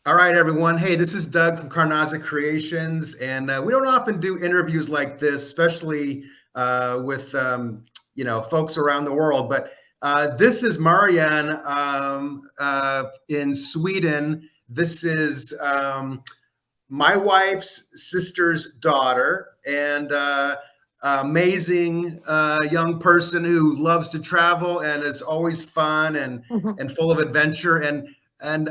All right, everyone. Hey, this is Doug from Carnaza Creations, and we don't often do interviews like this, especially with folks around the world. But this is Marianne in Sweden. This is my wife's sister's daughter, and amazing young person who loves to travel and is always fun and full of adventure. And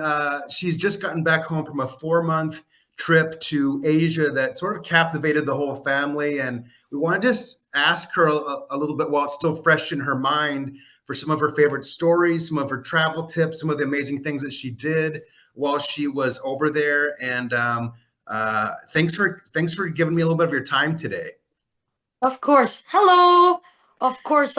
she's just gotten back home from a 4 month trip to Asia that sort of captivated the whole family. And we want to just ask her a little bit while it's still fresh in her mind for some of her favorite stories, some of her travel tips, some of the amazing things that she did while she was over there. And thanks for giving me a little bit of your time today. Of course. Hello. Of course.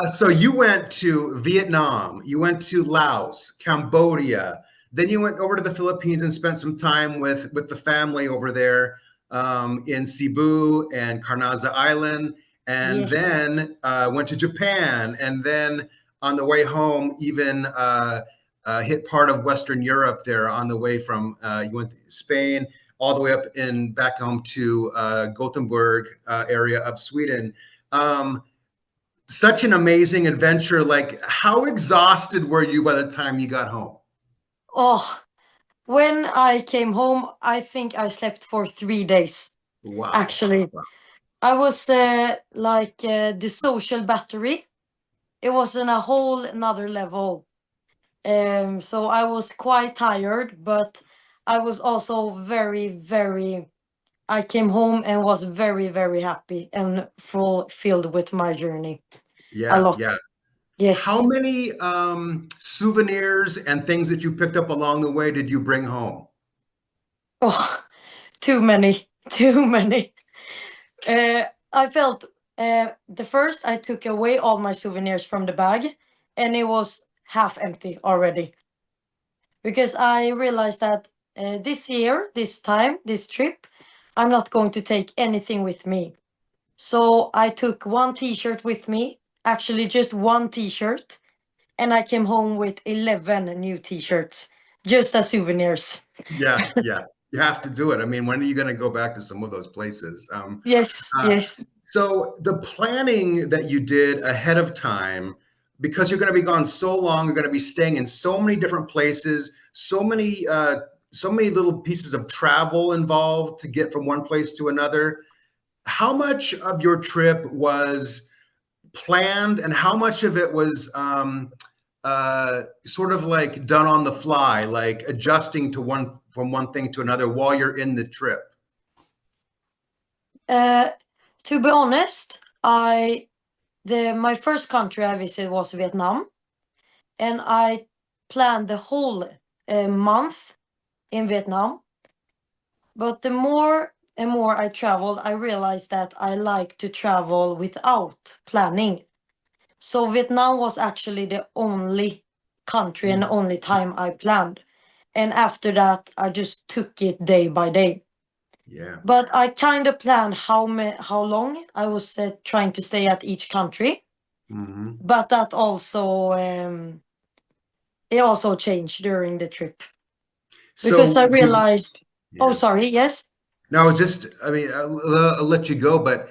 So you went to Vietnam, you went to Laos, Cambodia, then you went over to the Philippines and spent some time with the family over there in Cebu and Carnaza Island, and Yes. then went to Japan, and then on the way home, even hit part of Western Europe there on the way from you went to Spain all the way up in back home to Gothenburg area of Sweden. Um, Such an amazing adventure. Like, how exhausted were you by the time you got home? Oh, when I came home, I think I slept for 3 days. Wow. Actually, Wow. I was like the social battery. It was in a whole another level. So I was quite tired, but I was also very. I came home and was very happy and fulfilled with my journey. A Yeah, lot. yeah. How Yes. many souvenirs and things that you picked up along the way did you bring home? Oh, too many, too many. I felt the first I took away all my souvenirs from the bag, and it was half empty already because I realized that this year, this time, this trip, I'm not going to take anything with me. So I took one T-shirt with me, actually just one T-shirt, and I came home with 11 new T-shirts just as souvenirs. Yeah, yeah. You have to do it. I mean, when are you going to go back to some of those places? Yes, Uh, yes. so the planning that you did ahead of time, because you're going to be gone so long, you're going to be staying in so many different places, so many little pieces of travel involved to get from one place to another. How much of your trip was planned, and how much of it was sort of like done on the fly, like adjusting to one from one thing to another while you're in the trip? Uh, to be honest, I the my first country I visited was Vietnam, and I planned the whole month in Vietnam. But the more and more I traveled, I realized that I like to travel without planning. So Vietnam was actually the only country and the only time I planned. And after that, I just took it day by day. Yeah. But I kind of planned how long I was trying to stay at each country. Hmm. But that also it also changed during the trip because I So, realized. Oh, yeah. sorry. Yes. No, it's just, I mean, I'll let you go, but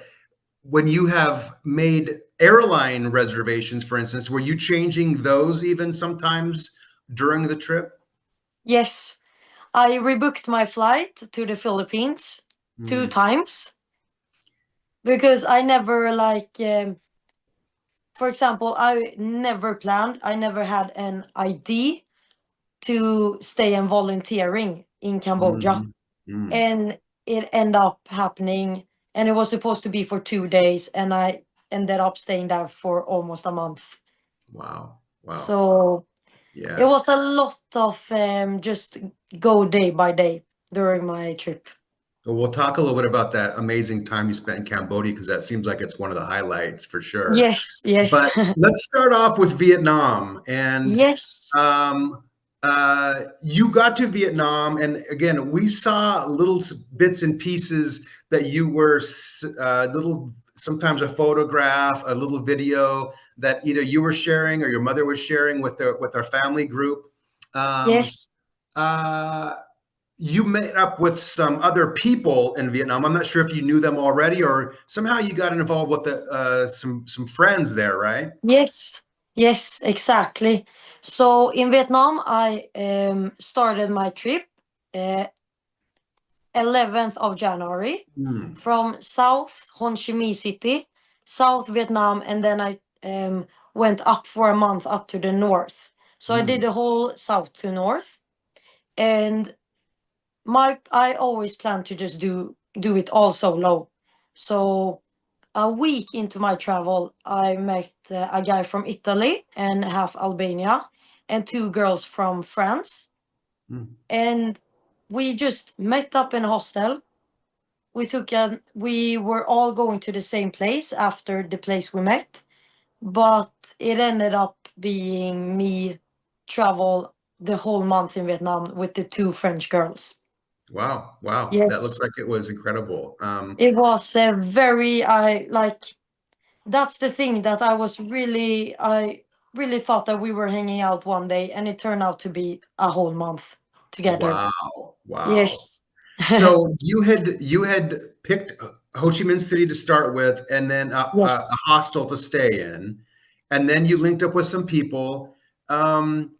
when you have made airline reservations, for instance, were you changing those even sometimes during the trip? Yes. I rebooked my flight to the Philippines two Mm. times because I never like. For example, I never planned. I never had an ID to stay and volunteering in Cambodia, Mhm. Mm. and it ended up happening. And it was supposed to be for 2 days, and I ended up staying there for almost a month. Wow. Wow. So it Yeah. was a lot of just go day by day during my trip. Well, we'll talk a little bit about that amazing time you spent in Cambodia because that seems like it's one of the highlights for sure. Yes, yes, But let's start off with Vietnam. And yes. um, you got to Vietnam, and again, we saw little bits and pieces that you were little, sometimes a photograph, a little video that either you were sharing or your mother was sharing with our family group. Um, Yes. uh, you met up with some other people in Vietnam. I'm not sure if you knew them already or somehow you got involved with some friends there, right? Yes. Yes, exactly. So in Vietnam, I started my trip uh, 11th of January Hmm. from South Ho Chi Minh City, South Vietnam, and then I went up for a month up to the north. So I did Hmm. the whole south to north, and my I always plan to just do it all solo. So a week into my travel, I met a guy from Italy and half Albania, and two girls from France, Hmm. and we just met up in a hostel. We were all going to the same place after the place we met, but it ended up being me travel the whole month in Vietnam with the two French girls. Wow. Wow. That looks Yes, like it was incredible. it was a very I like that's the thing that I really thought that we were hanging out one day, and it turned out to be a whole month together. Wow. Wow. Yes. So you had picked Ho Chi Minh City to start with, and then a Yes. hostel to stay in, and then you linked up with some people. Um,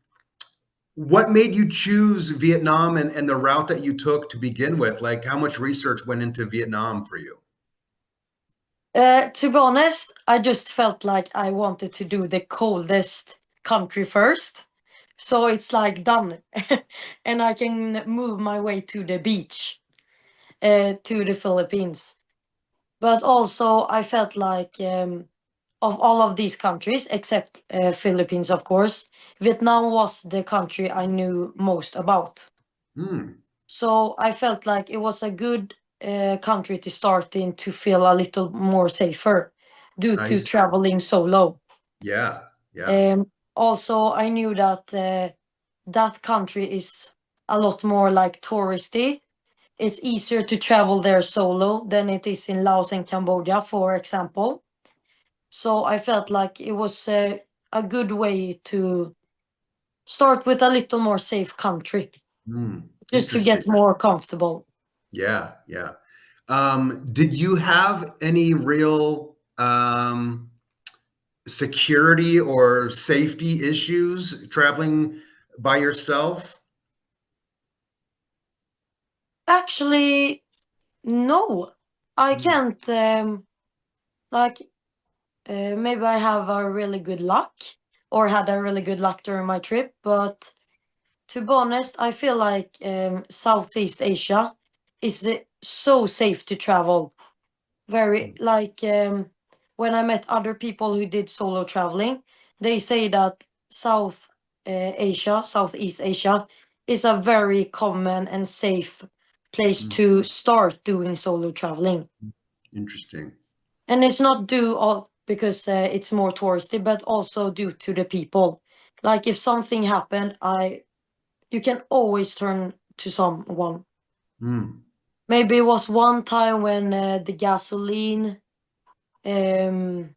what made you choose Vietnam and the route that you took to begin with? Like, how much research went into Vietnam for you? To be honest, I just felt like I wanted to do the coldest country first. So it's like done. And I can move my way to the beach, to the Philippines. But also, I felt like of all of these countries, except Philippines, of course, Vietnam was the country I knew most about. Hmm. So I felt like it was a good country to start in to feel a little more safer due I to see. traveling solo. Yeah. Yeah. Also, I knew that that country is a lot more like touristy. It's easier to travel there solo than it is in Laos and Cambodia, for example. So I felt like it was a good way to start with a little more safe country, Hmm. just to Interesting. get more comfortable. Yeah. Yeah. Did you have any real security or safety issues traveling by yourself? Actually, no, I Hmm. can't. Like, maybe I have a really good luck or had a really good luck during my trip, but to be honest, I feel like Southeast Asia is so safe to travel. Very like when I met other people who did solo traveling, they say that Southeast Asia, is a very common and safe place Hmm. to start doing solo traveling. Interesting. And it's not due all because it's more touristy, but also due to the people. Like if something happened, I you can always turn to someone. Hmm. Maybe it was one time when the gasoline, um,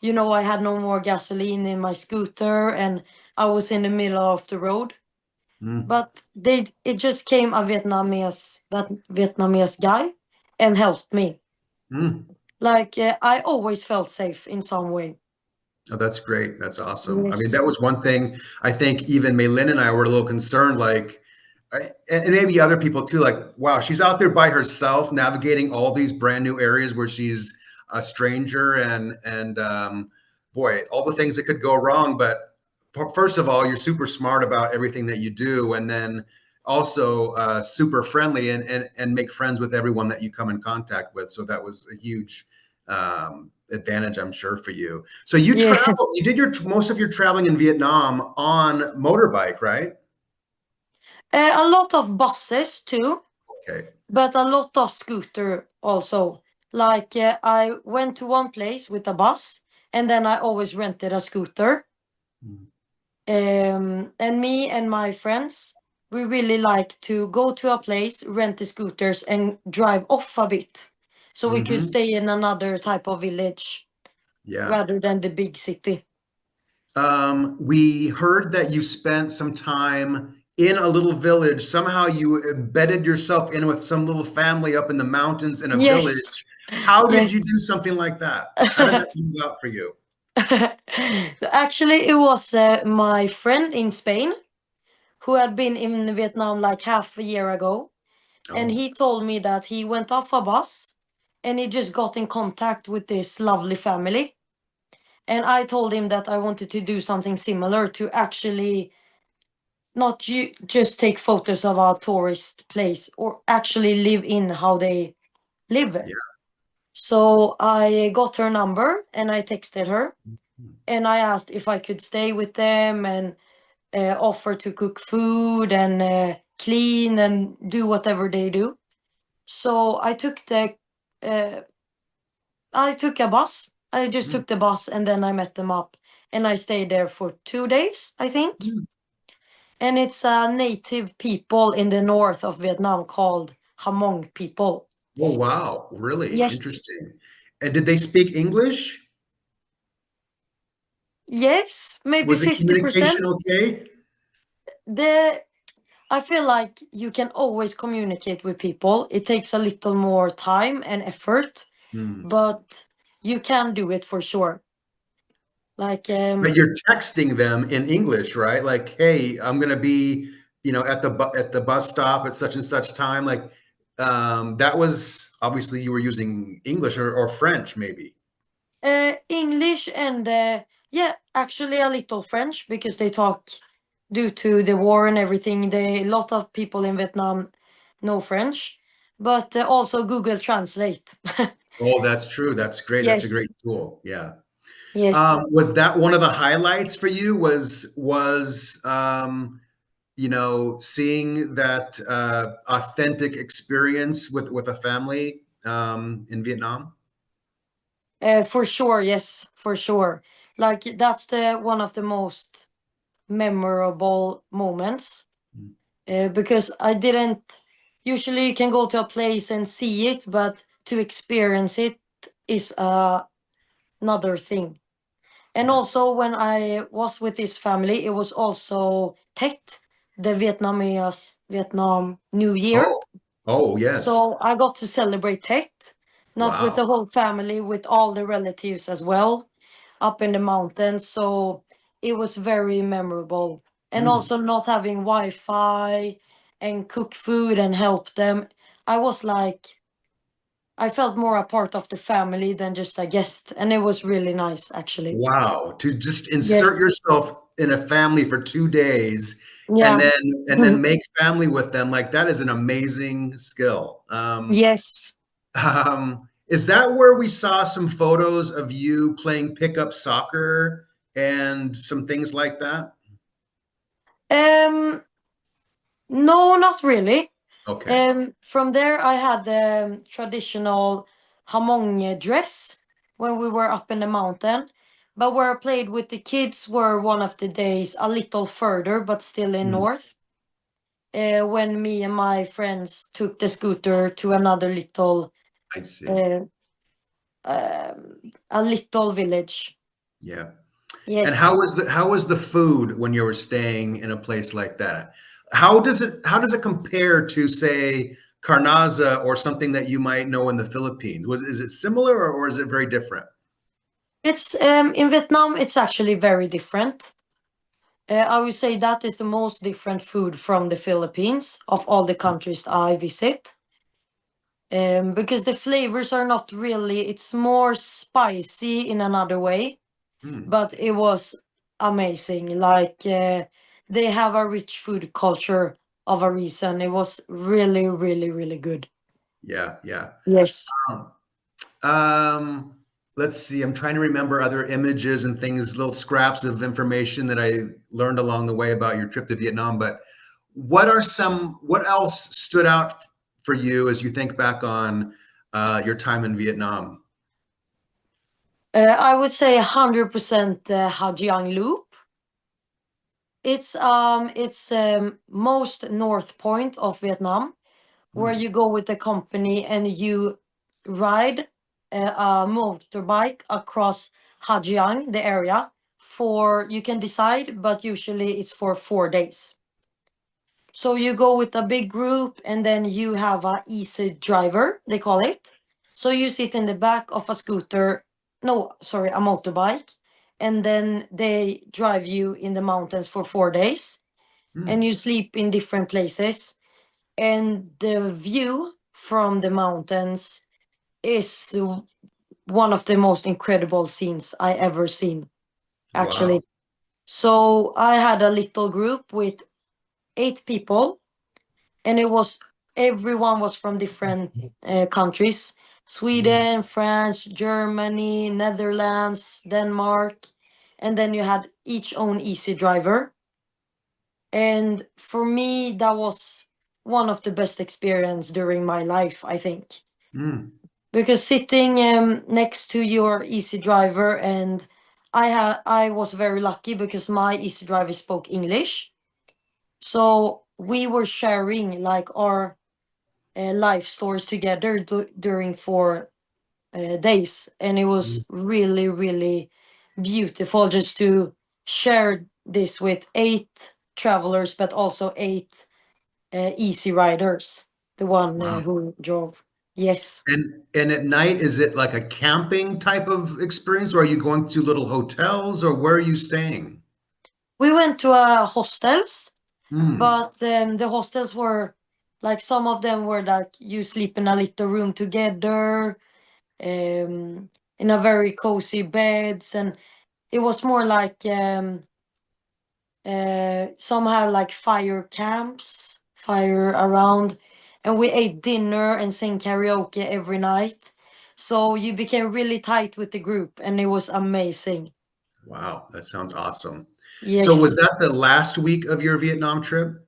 I had no more gasoline in my scooter, and I was in the middle of the road. Hmm. But it just came a Vietnamese guy and helped me. Hmm. Like I always felt safe in some way. Oh, that's great. That's awesome. I mean, Yes. that was one thing I think even Maylin and I were a little concerned, like, and maybe other people too, like, wow, she's out there by herself navigating all these brand new areas where she's a stranger and boy, all the things that could go wrong. But first of all, you're super smart about everything that you do, and then also super friendly and make friends with everyone that you come in contact with. So that was a huge advantage, I'm sure, for you. So you Yes. travel, you did your most of your traveling in Vietnam on motorbike, right? A lot of buses too, Okay. but a lot of scooter also. Like I went to one place with a bus, and then I always rented a scooter. Mm-hmm. And me and my friends, we really like to go to a place, rent the scooters, and drive off a bit, so we could Mm-hmm. stay in another type of village Yeah. rather than the big city. We heard that you spent some time in a little village. Somehow you embedded yourself in with some little family up in the mountains in a Yes, village. How did you yes. do something like that? How did that come about for you? Actually, it was my friend in Spain who had been in Vietnam like half a year ago. And Oh, he told me that he went off a bus and he just got in contact with this lovely family. And I told him that I wanted to do something similar, to actually not just take photos of our tourist place, or actually live in how they live. yeah. So I got her number and I texted her Mhm. and I asked if I could stay with them and offer to cook food and clean and do whatever they do. So uh, I took a bus. I just Mm. took the bus and then I met them up and I stayed there for 2 days, I think. Mm. And it's a native people in the north of Vietnam called Hmong people. Oh, wow. Really Yes. interesting. And did they speak English? Yes, maybe Was the 50%. communication okay? The I feel like you can always communicate with people. It takes a little more time and effort, Hmm. but you can do it for sure. Like But you're texting them in English, right? Like, hey, I'm gonna be, at the bus stop at such and such time. Like, that was obviously you were using English or French, maybe. English and yeah, actually a little French because they talk, due to the war and everything. A lot of people in Vietnam know French, but also Google Translate. Oh, that's true. That's great. That's a Yes, great tool. Yeah. yes. Was that one of the highlights for you? Seeing that authentic experience with a family in Vietnam? For sure, yes, for sure. Like that's the one of the most memorable moments, Mm. because I didn't. Usually, you can go to a place and see it, but to experience it is another thing. And Yeah. also, when I was with this family, it was also Tet, the Vietnamese Vietnam New Year. Oh, oh, yes. So I got to celebrate Tet, not with Wow. the whole family, with all the relatives as well, up in the mountains. So it was very memorable. And Mm. also not having Wi-Fi and cook food and help them. I was like, I felt more a part of the family than just a guest, and it was really nice, actually. Wow. To just insert Yes. yourself in a family for 2 days and Yeah. then make family with them, like that is an amazing skill. Yes. Is that where we saw some photos of you playing pickup soccer and some things like that? Um, no, not really. Okay. From there, I had the traditional Hmong dress when we were up in the mountain. But where I played with the kids were one of the days a little further, but still in Mm, north. When me and my friends took the scooter to another little, I see. uh, a little village. Yeah. And Yes. how was the food when you were staying in a place like that? How does it compare to, say, Carnaza or something that you might know in the Philippines? Is it similar or is it very different? It's in Vietnam, it's actually very different. I would say that is the most different food from the Philippines of all the countries I visit. Because the flavors are not really, it's more spicy in another way, Hmm. but it was amazing. Like they have a rich food culture of a reason. It was really, really, really good. Yeah, yeah. Yes. Um, Um, let's see. I'm trying to remember other images and things, little scraps of information that I learned along the way about your trip to Vietnam. But what else stood out for you as you think back on your time in Vietnam? I would say 100% Ha Giang Loop. It's most north point of Vietnam, where Hmm. you go with the company and you ride a motorbike across Ha Giang, the area, you can decide, but usually it's for 4 days. So you go with a big group, and then you have a easy driver, they call it. So you sit in the back of a scooter, no, sorry, a motorbike, and then they drive you in the mountains for 4 days, and you sleep in different places. And the view from the mountains is one of the most incredible scenes I ever seen, Wow. actually. So I had a little group with 8 people, and everyone was from different countries: Sweden, France, Germany, Netherlands, Denmark, and then you had each own easy driver. And for me, that was one of the best experience during my life, I think, Mm. because sitting next to your easy driver, and I was very lucky because my easy driver spoke English, so we were sharing like our life stories together during 4 days, and it was really, really beautiful just to share this with 8 travelers, but also 8 easy riders, the one Wow. who drove. Yes. And at night, is it like a camping type of experience, or are you going to little hotels, or where are you staying? We went to hostels, Mm. but the hostels were like, some of them were like you sleep in a little room together, in a very cozy beds, and it was more like somehow like fire around, and we ate dinner and sang karaoke every night. So you became really tight with the group, and it was amazing. Wow, that sounds awesome. So was Yes. that the last week of your Vietnam trip?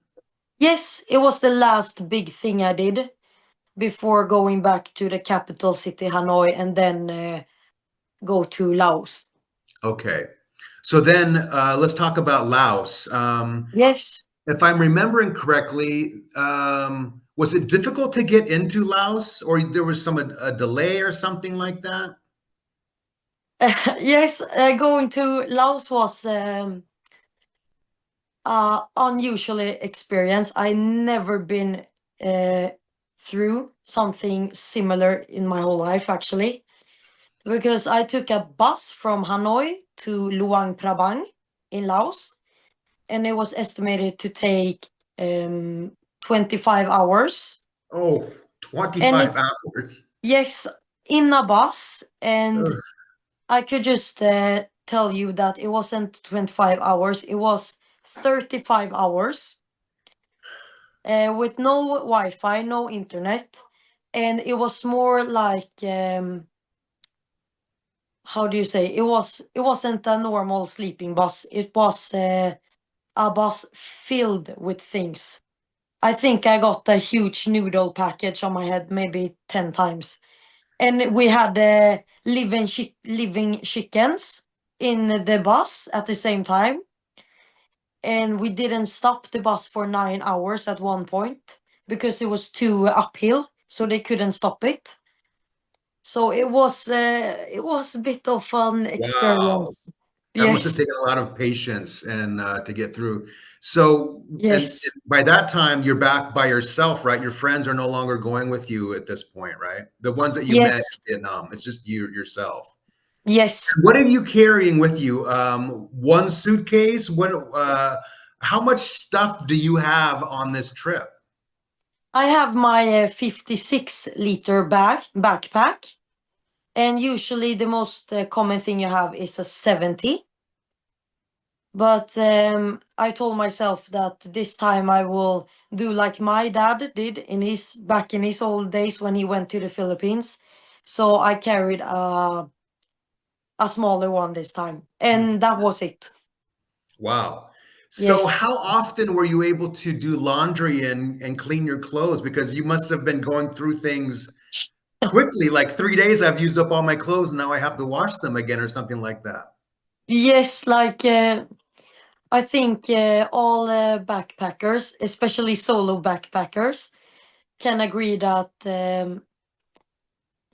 Yes, it was the last big thing I did before going back to the capital city, Hanoi, and then go to Laos. Okay. So then let's talk about Laos. Yes. If I'm remembering correctly, was it difficult to get into Laos, or there was a delay or something like that? Yes, going to Laos was unusual experience. I never been uh, through something similar in my whole life, actually, because I took a bus from Hanoi to Luang Prabang in Laos, and it was estimated to take 25 hours. Oh, And 25 it, hours. yes, in a bus, and Ugh. I could just tell you that it wasn't 25 hours, it was 35 hours, with no Wi-Fi, no internet, and it was more like, how do you say? It wasn't a normal sleeping bus. It was a bus filled with things. I think I got a huge noodle package on my head maybe 10 times. And we had living chickens in the bus at the same time. And we didn't stop the bus for 9 hours at one point because it was too uphill, so they couldn't stop it. So it was a bit of an Wow. experience. That must have Yes. taken a lot of patience and to get through. So, and Yes. by that time, you're back by yourself, right? Your friends are no longer going with you at this point, right? The ones that you met Yes. in Vietnam. It's just you yourself. Yes. What are you carrying with you? One suitcase? How much stuff do you have on this trip? I have my 56-liter backpack, and usually the most common thing you have is a 70. But I told myself that this time I will do like my dad did back in his old days when he went to the Philippines. So I carried a smaller one this time, and that was it. Wow. So Yes. how often were you able to do laundry and clean your clothes? Because you must have been going through things quickly, like 3 days, I've used up all my clothes, and now I have to wash them again or something like that. Yes, like I think all backpackers, especially solo backpackers, can agree that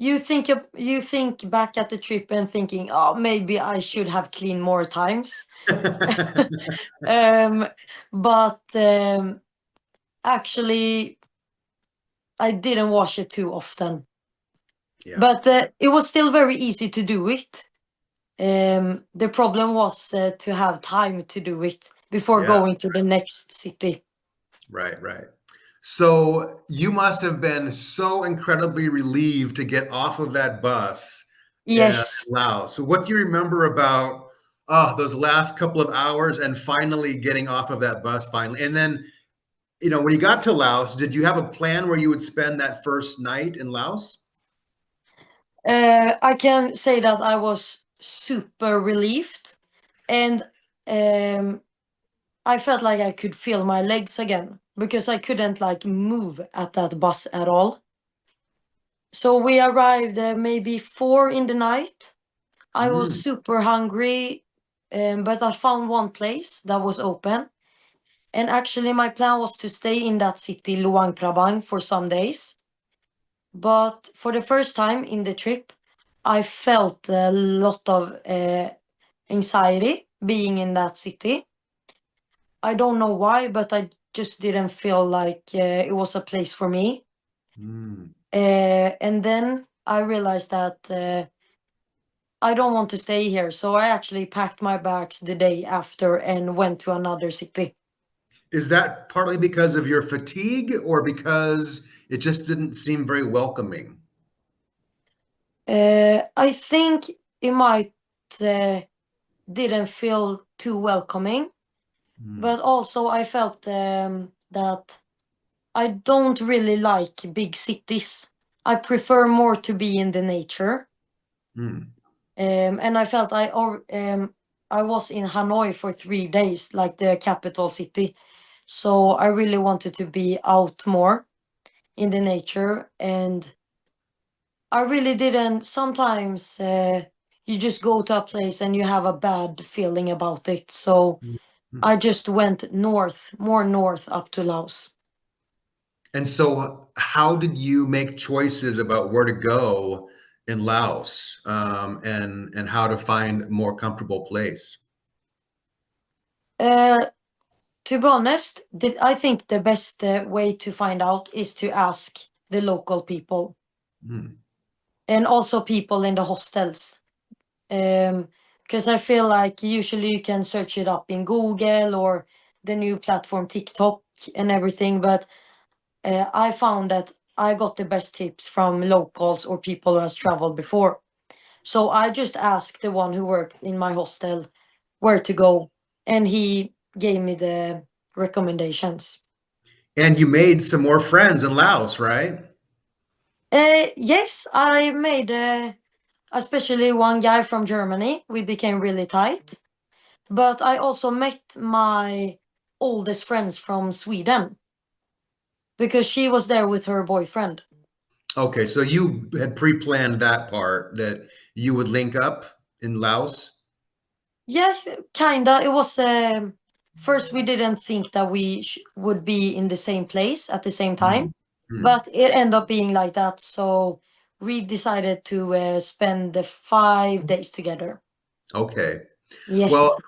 you think back at the trip and thinking, oh, maybe I should have cleaned more times. um, but actually, I didn't wash it too often. Yeah. But it was still very easy to do it. The problem was to have time to do it before Yeah. going to the next city. Right, right. So you must have been so incredibly relieved to get off of that bus in Yes. Laos. So what do you remember about those last couple of hours and finally getting off of that bus finally? And then, when you got to Laos, did you have a plan where you would spend that first night in Laos? I can say that I was super relieved, and um, I felt like I could feel my legs again because I couldn't like move at that bus at all. So we arrived maybe 4 in the night. I was Mm, super hungry, but I found one place that was open. And actually, my plan was to stay in that city, Luang Prabang, for some days. But for the first time in the trip, I felt a lot of anxiety being in that city. I don't know why, but I just didn't feel like it was a place for me. mm. And then I realized that I don't want to stay here. So I actually packed my bags the day after and went to another city. Is that partly because of your fatigue or because it just didn't seem very welcoming? I think it might uh, didn't feel too welcoming, Mm, but also I felt that I don't really like big cities. I prefer more to be in the nature. mm. And I felt I was in Hanoi for 3 days, like the capital city. So I really wanted to be out more in the nature, and I really didn't. Sometimes you just go to a place and you have a bad feeling about it. So Mm, mm. I just went north, more north up to Laos. And so, how did you make choices about where to go in Laos, and how to find a more comfortable place? Uh, to be honest, I think the best way to find out is to ask the local people Mm, and also people in the hostels. Because I feel like usually you can search it up in Google or the new platform TikTok and everything, but I found that I got the best tips from locals or people who has traveled before. So I just asked the one who worked in my hostel where to go, and he gave me the recommendations. And you made some more friends in Laos, right? Yes, I made especially one guy from Germany. We became really tight. But I also met my oldest friends from Sweden because she was there with her boyfriend. Okay, so you had pre-planned that part that you would link up in Laos. Yeah, kinda. It was first we didn't think that we would be in the same place at the same time, Mm, mm. but it ended up being like that. So we decided to spend the 5 days together. Okay. Well, Yes,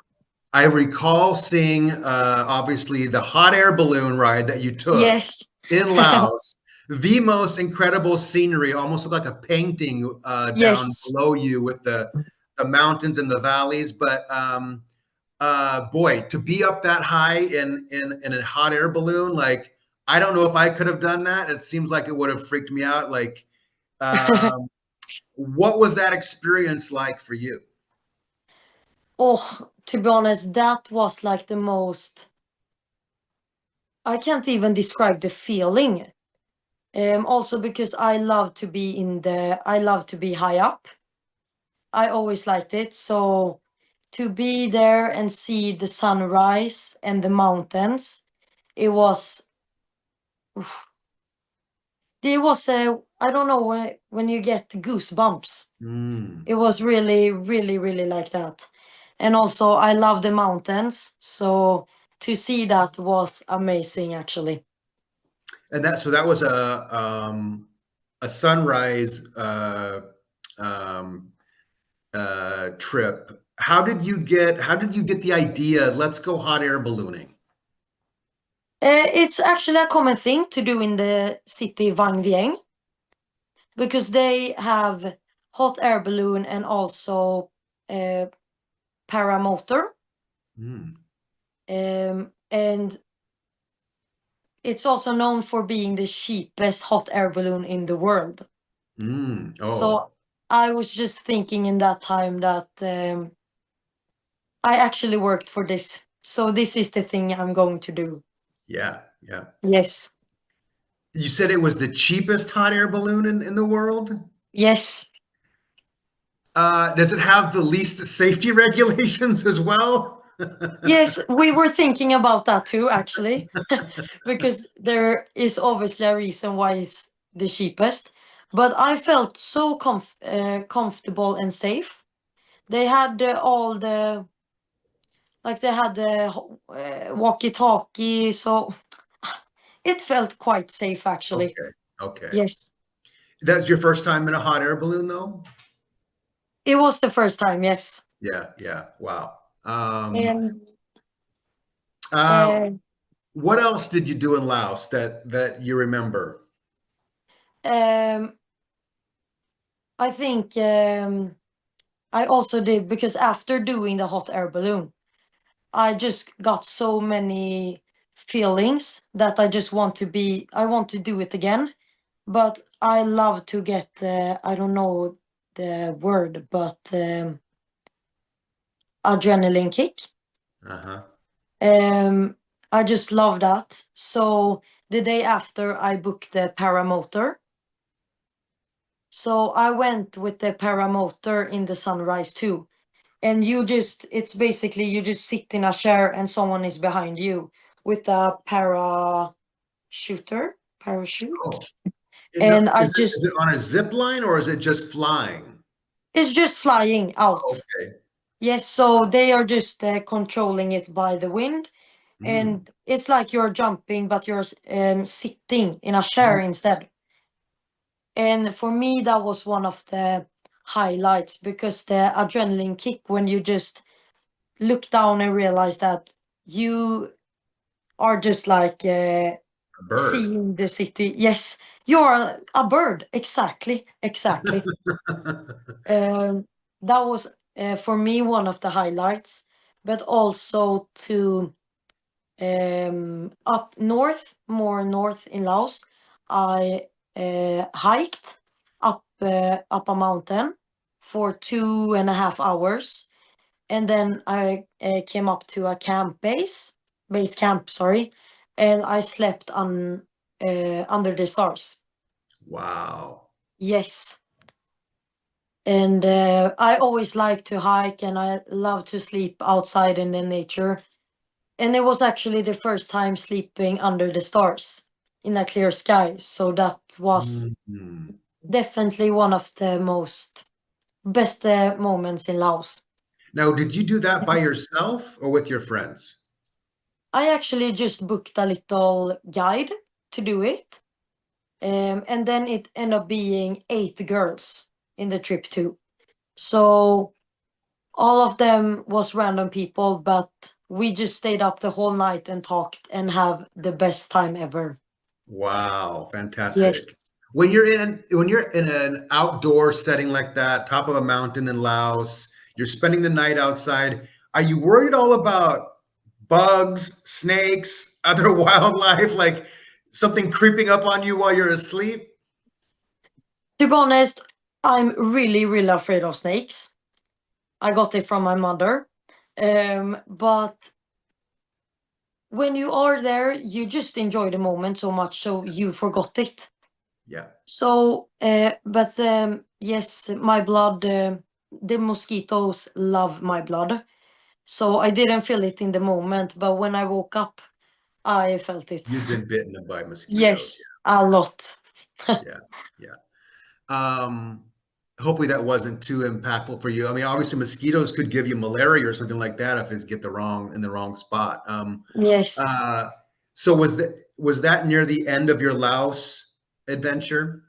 I recall seeing obviously the hot air balloon ride that you took yes, in Laos, the most incredible scenery, almost looked like a painting down yes. below you with the mountains and the valleys. But boy, to be up that high in a hot air balloon, like I don't know if I could have done that. It seems like it would have freaked me out. Like, um, what was that experience like for you? Oh, to be honest, that was like the most. I can't even describe the feeling. Also because I love to be high up. I always liked it. So to be there and see the sunrise and the mountains, it was it was I don't know when you get goosebumps. Mm. It was really, really, really like that. And also I love the mountains. So to see that was amazing actually. And that was a sunrise trip. How did you get the idea? Let's go hot air ballooning. It's actually a common thing to do in the city Vang Vieng because they have hot air balloon and also paramotor. Mm. And it's also known for being the cheapest hot air balloon in the world. Mm. Oh, So I was just thinking in that time that I actually worked for this. So this is the thing I'm going to do. yeah, yeah. Yes. You said it was the cheapest hot air balloon in the world? Yes. Does it have the least safety regulations as well? Yes, we were thinking about that too, actually, because there is obviously a reason why it's the cheapest. But I felt so comfortable and safe. They had all the, like they had the walkie-talkie, so it felt quite safe, actually. Okay, okay. Yes, That's your first time in a hot air balloon, though? it was the first time. Yes, Yeah, yeah. Wow. and Uh, uh, what else did you do in Laos that you remember? um, I think I also did because after doing the hot air balloon, I just got so many feelings that I want to do it again. But I love to get, I don't know the word, but adrenaline kick. Uh-huh. I just love that. So the day after, I booked the paramotor. So I went with the paramotor in the sunrise too. And it's basically you just sit in a chair and someone is behind you with a parachute. Oh, no, And I is it on a zip line or is it just flying? it's just flying out. Okay. Yes, so they are just controlling it by the wind. Mm. And it's like you're jumping, but you're sitting in a chair instead. And for me, that was one of the highlights because the adrenaline kick when you just look down and realize that you are just like A bird. seeing the city. Yes, you're a bird. Exactly, exactly. Um, that was for me one of the highlights, but also to up north, more north in Laos, I hiked up a mountain for 2.5 hours, and then I came up to a base camp, sorry, and I slept on under the stars. Wow. Yes, and I always like to hike, and I love to sleep outside in the nature. And it was actually the first time sleeping under the stars in a clear sky. So that was Mhm. definitely one of the most best moments in Laos. Now, did you do that by yourself or with your friends? I actually just booked a little guide to do it. And then it ended up being 8 girls in the trip too. So all of them was random people, but we just stayed up the whole night and talked and have the best time ever. Wow, fantastic. Yes. When you're in an outdoor setting like that, top of a mountain in Laos, you're spending the night outside, are you worried at all about bugs, snakes, other wildlife, like something creeping up on you while you're asleep? To be honest, I'm really, really afraid of snakes. I got it from my mother. But when you are there, you just enjoy the moment so much, so you forgot it. Yeah. So, but yes, my blood, the mosquitoes love my blood. So I didn't feel it in the moment, but when I woke up, I felt it. You've been bitten by mosquitoes. Yes, a lot. Yeah. Yeah. Um, hopefully that wasn't too impactful for you. I mean, obviously mosquitoes could give you malaria or something like that if it's get in the wrong spot. Yes. So was that near the end of your Laos adventure?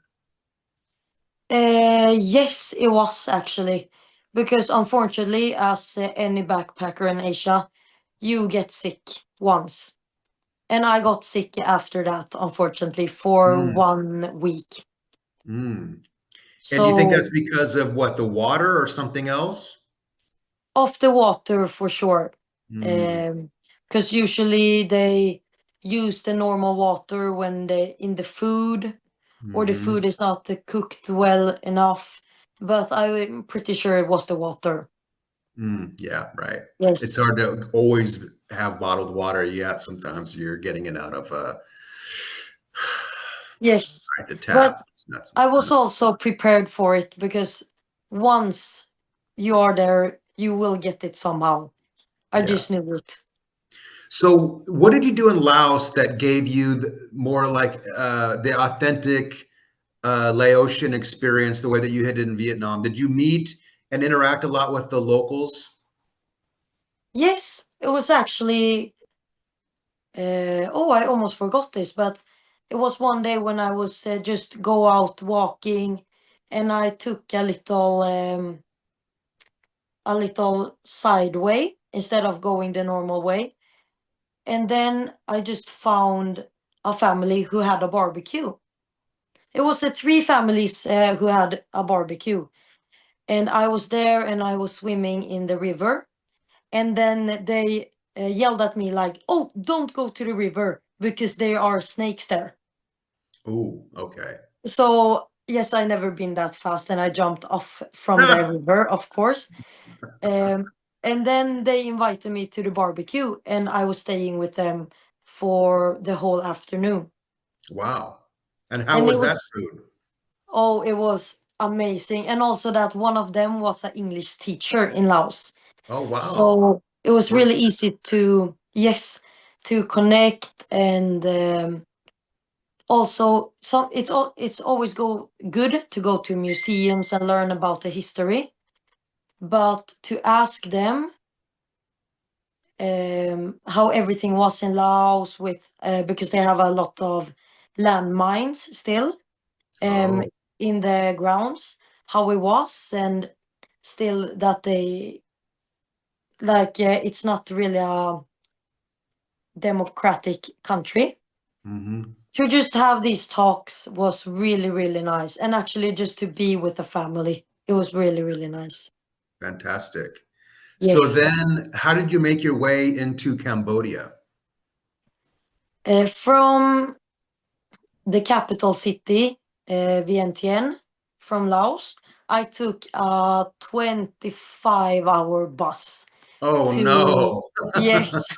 Yes, it was actually, because unfortunately, as any backpacker in Asia, you get sick once. And I got sick after that, unfortunately, for Mm, 1 week. mm. And do you think that's So because of what, the water or something else? off the water for sure. Mm, Because usually they use the normal water when they in the food, or the hmm. food is not cooked well enough. But I'm pretty sure it was the water. Yeah, right. It's Yes. hard to always have bottled water. Yeah, sometimes you're getting it out of Yes. right to But tap. It's not I fun. was also prepared for it because once you are there, you will get it somehow. I Yeah. just knew it. So, what did you do in Laos that gave you more like the authentic Laotian experience, the way that you had in Vietnam? Did you meet and interact a lot with the locals? Yes, it was actually. Oh, I almost forgot this, but it was one day when I was just go out walking, and I took a little side way instead of going the normal way, and then I just found a family who had a barbecue. It was the three families who had a barbecue, and I was there and I was swimming in the river, and then they yelled at me like, "Oh, don't go to the river because there are snakes there." Oh, okay. So yes, I never been that fast, and I jumped off from the river, of course. Um, and then they invited me to the barbecue, and I was staying with them for the whole afternoon. Wow. And how And it was that was, food? oh, it was amazing. And also that one of them was an English teacher in Laos. Oh, wow. So it was We're- really easy to, yes, to connect. And also some it's always good to go to museums and learn about the history, but to ask them how everything was in Laos with because they have a lot of landmines still um, Oh, in the grounds, how it was, and still that they like it's not really a democratic country. hmm, To just have these talks was really, really nice. And actually, just to be with the family, it was really, really nice. fantastic. So Yes. then, how did you make your way into Cambodia? From the capital city, Vientiane, from Laos, I took a 25-hour bus Oh to, no. yes,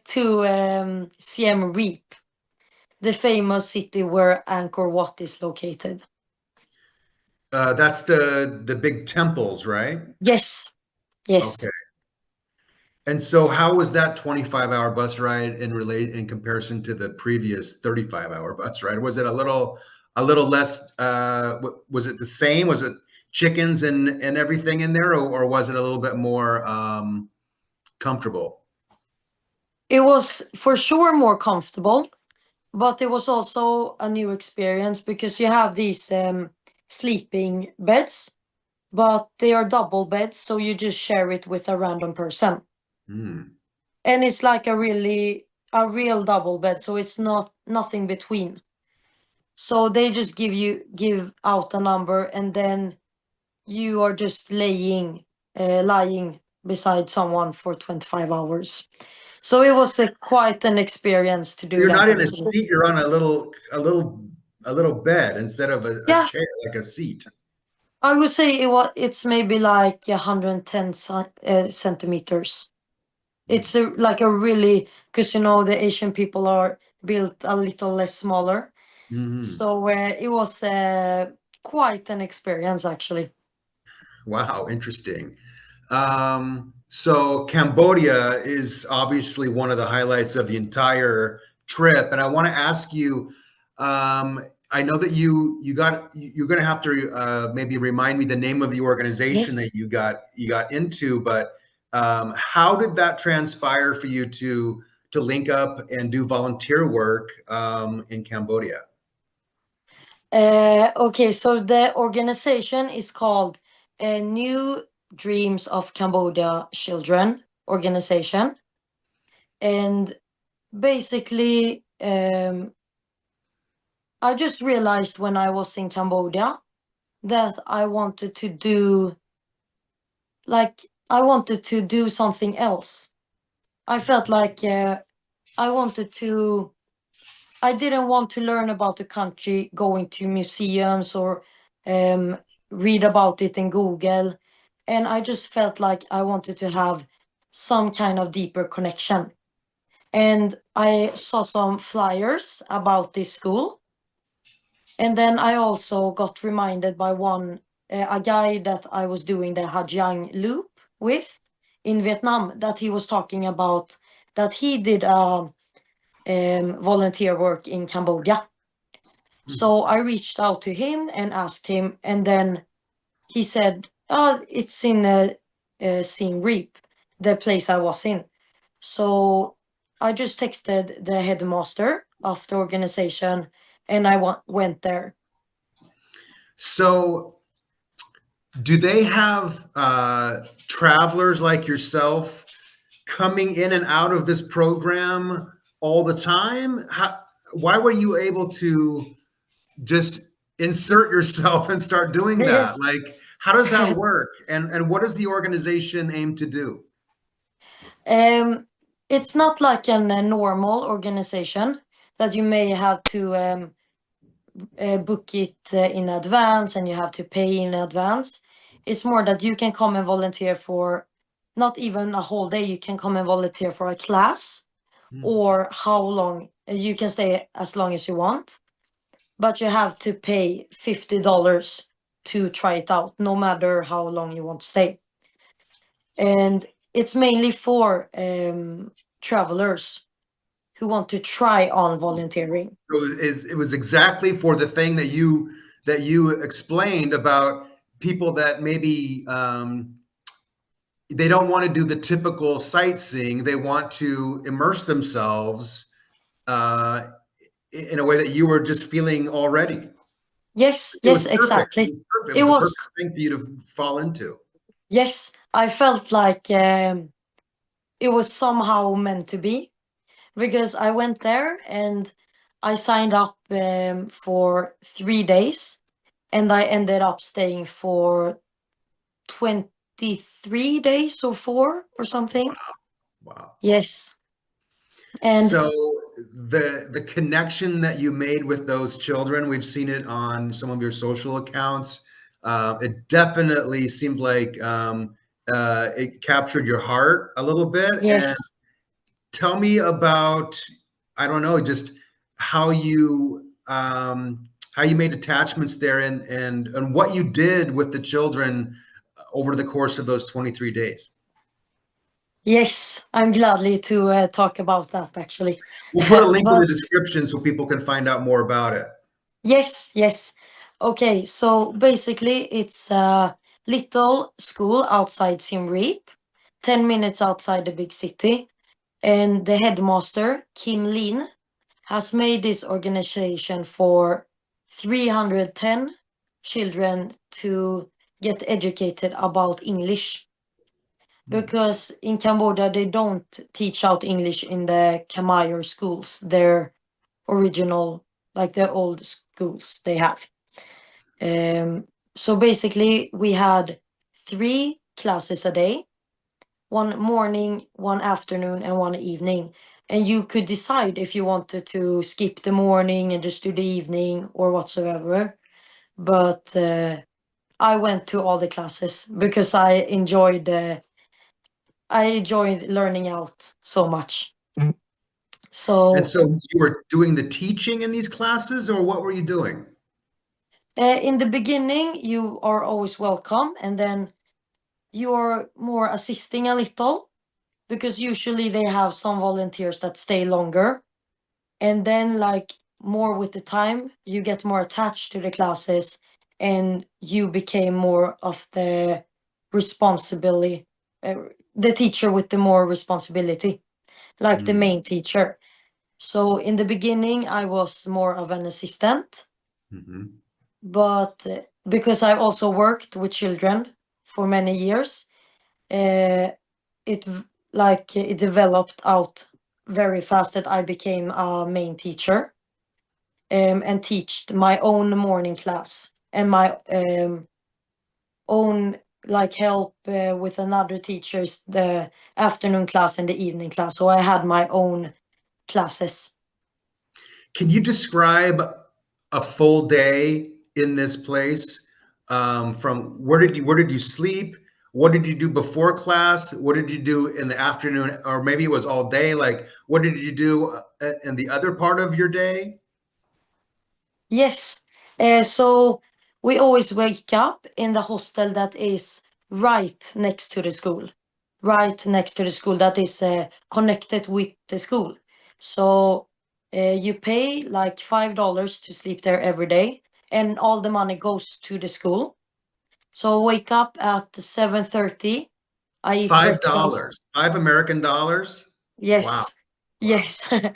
to Siem Reap, the famous city where Angkor Wat is located. That's the big temples, right? Yes, Okay. yes. And so how was that 25-hour bus ride in comparison to the previous 35-hour bus ride? Was it a little less was it the same? Was it chickens and everything in there, or was it a little bit more comfortable? It was for sure more comfortable, but it was also a new experience because you have these sleeping beds, but they are double beds, so you just share it with a random person. Hmm. And it's like a real double bed, so it's not nothing between. So they just give out a number, and then you are just lying beside someone for 25 hours. So it was quite an experience to do You're not that in a actually. seat, you're on a little bed instead of a Yeah, chair, like a seat. I would say it's maybe like 110 centimeters. It's like a really, because the Asian people are built a little less smaller. Hmm. So it was quite an experience actually. Wow, interesting. So Cambodia is obviously one of the highlights of the entire trip, and I want to ask you. I know that you're going to have to maybe remind me the name of the organization Yes. that you got into, but how did that transpire for you to link up and do volunteer work in Cambodia? Okay, so the organization is called New Dreams of Cambodia Children Organization. And basically, I just realized when I was in Cambodia that I wanted to do, like, I wanted to do something else. I felt like I wanted to, I didn't want to learn about the country going to museums or um, read about it in Google. And I just felt like I wanted to have some kind of deeper connection. And I saw some flyers about this school. And then I also got reminded by a guy that I was doing the Ha Giang Loop with in Vietnam, that he was talking about that he did volunteer work in Cambodia. So I reached out to him and asked him, and then he said, "Oh, it's in Siem Reap, the place I was in." So I just texted the headmaster of the organization, and I went there. So, do they have travelers like yourself coming in and out of this program all the time? Why were you able to just insert yourself and start doing that? Yes. Like, how does that work? And what does the organization aim to do? Um, it's not like a normal organization that you may have to book it in advance and you have to pay in advance. It's more that you can come and volunteer for not even a whole day. You can come and volunteer for a class, or how long you can stay as long as you want, but you have to pay $50 to try it out, no matter how long you want to stay. And it's mainly for travelers who want to try on volunteering. It was exactly for the thing that you explained about people that maybe they don't want to do the typical sightseeing. They want to immerse themselves uh, in a way that you were just feeling already. Yes, It yes, was perfect. It exactly. was perfect. It It was a perfect was, thing for you to fall into. yes, I felt like it was somehow meant to be, because I went there and I signed up for 3 days, and I ended up staying for 23 days or four or something. Wow. Yes. And So the connection that you made with those children, we've seen it on some of your social accounts. It definitely seemed like it captured your heart a little bit. And yes, tell me about, I don't know, just how you made attachments there, and what you did with the children over the course of those 23 days. yes, I'm gladly to talk about that actually. We'll put a link in the But description so people can find out more about it. yes, yes. Okay, so basically it's a little school outside Siem Reap, 10 minutes outside the big city. And the headmaster, Kim Lin, has made this organization for 310 children to get educated about English. Because in Cambodia, they don't teach out English in the Khmer schools, their original, like the old schools they have. So basically, we had 3 classes a day, one morning, one afternoon, and one evening. And you could decide if you wanted to skip the morning and just do the evening or whatsoever. But I went to all the classes because I enjoyed learning out so much. And So so you were doing the teaching in these classes, or what were you doing? in the beginning, you are always welcome, and then you're more assisting a little, because usually they have some volunteers that stay longer. And then, like, more with the time, you get more attached to the classes, and you became more of the responsibility, uh, the teacher with the more responsibility, like the Mm. main teacher. So in the beginning, I was more of an assistant, Mhm. But because I've also worked with children for many years, it it developed out very fast that I became a main teacher, and teached my own morning class and my own help with another teachers the afternoon class and the evening class. So I had my own classes. Can you describe a full day in this place? From where did you sleep? What did you do before class? What did you do in the afternoon? Or maybe it was all day. Like, what did you do in the other part of your day? Yes. So we always wake up in the hostel that is right next to the school, right next to the school that is connected with the school. So you pay like $5 to sleep there every day, and all the money goes to the school. So wake up at 7:30. I eat breakfast. $5, $5 American. Wow, Yes. wow, Yes. a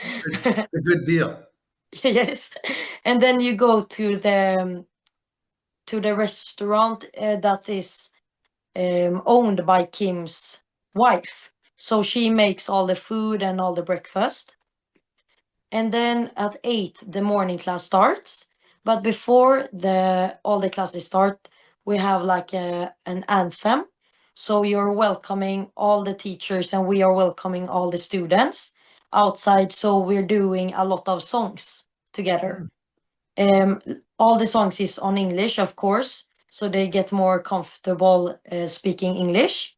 good deal. Yes. And then you go to the restaurant that is owned by Kim's wife. So she makes all the food and all the breakfast. And then at 8 the morning class starts. But before the all the classes start, we have like an anthem. So you're welcoming all the teachers and we are welcoming all the students outside. So we're doing a lot of songs together. Hmm. Um, all the songs is on English, of course, so they get more comfortable speaking English.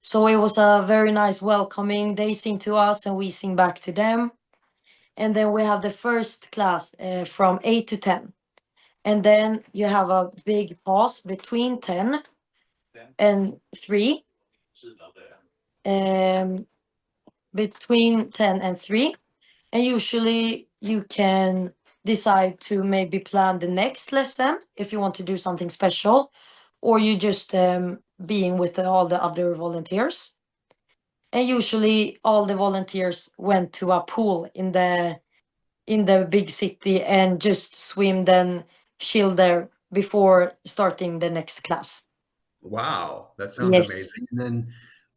So it was a very nice welcoming. They sing to us and we sing back to them. And then we have the first class from 8 to 10. And then you have a big pause between 10 and 3. Um, between 10 and 3. And usually you can decide to maybe plan the next lesson if you want to do something special, or you just being with all the other volunteers. And usually all the volunteers went to a pool in the big city and just swim and chill there before starting the next class. Wow, that sounds Yes. amazing. And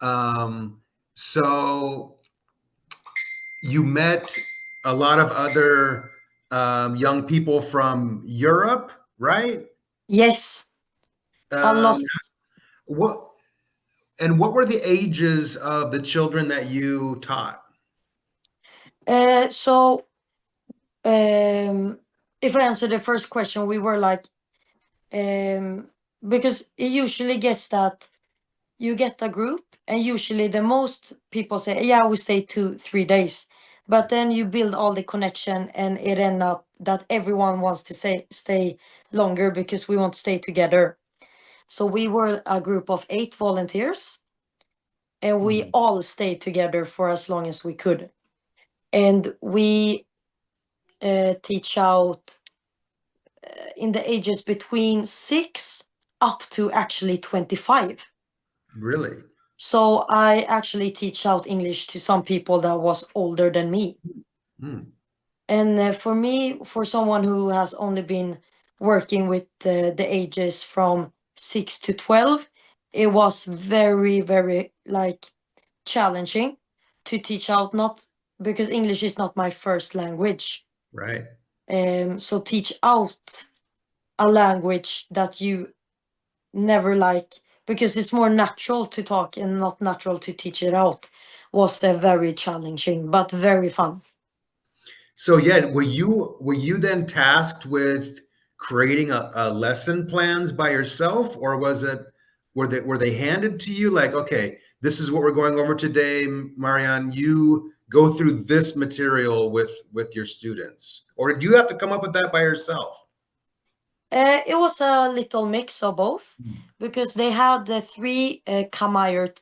then, so you met a lot of other young people from Europe, right? Yes. A lot. Um, what what were the ages of the children that you taught? So if I answer the first question, we were like um because it usually gets that you get a group and usually the most people say yeah we stay 2 3 days, but then you build all the connection and it end up that everyone wants to stay longer because we want to stay together. So we were a group of 8 volunteers and we Hmm. all stayed together for as long as we could, and we teach out in the ages between 6 up to actually 25. Really? So I actually teach out English to some people that was older than me. Hmm. And for me, for someone who has only been working with the ages from 6 to 12, it was very, very challenging to teach out, not because English is not my first language. Right. So teach out a language that you never because it's more natural to talk and not natural to teach it out was very challenging but very fun. So yeah, were you then tasked with creating a lesson plans by yourself, or was it were they handed to you like, okay, this is what we're going over today, Marianne, you go through this material with your students, or did you have to come up with that by yourself? It was a little mix of both because they had the three Khmer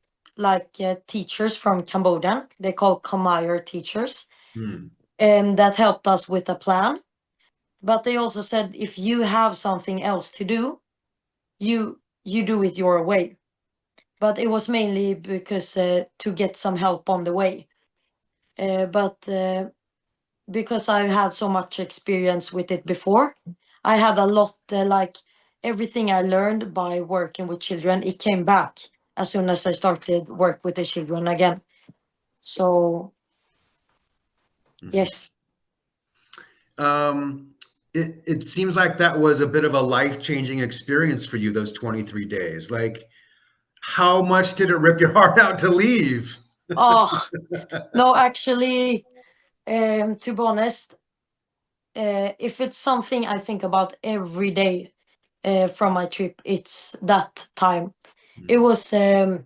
teachers from Cambodian. They call Khmer teachers, Hmm. and that helped us with a plan. But they also said if you have something else to do, you do it your way. But it was mainly because to get some help on the way. But because I had so much experience with it before. I had a lot, like everything I learned by working with children, it came back as soon as I started work with the children again. So yes. It seems like that was a bit of a life-changing experience for you, those 23 days. Like, how much did it rip your heart out to leave? Oh no, actually, to be honest, if it's something I think about every day from my trip, it's that time. It was the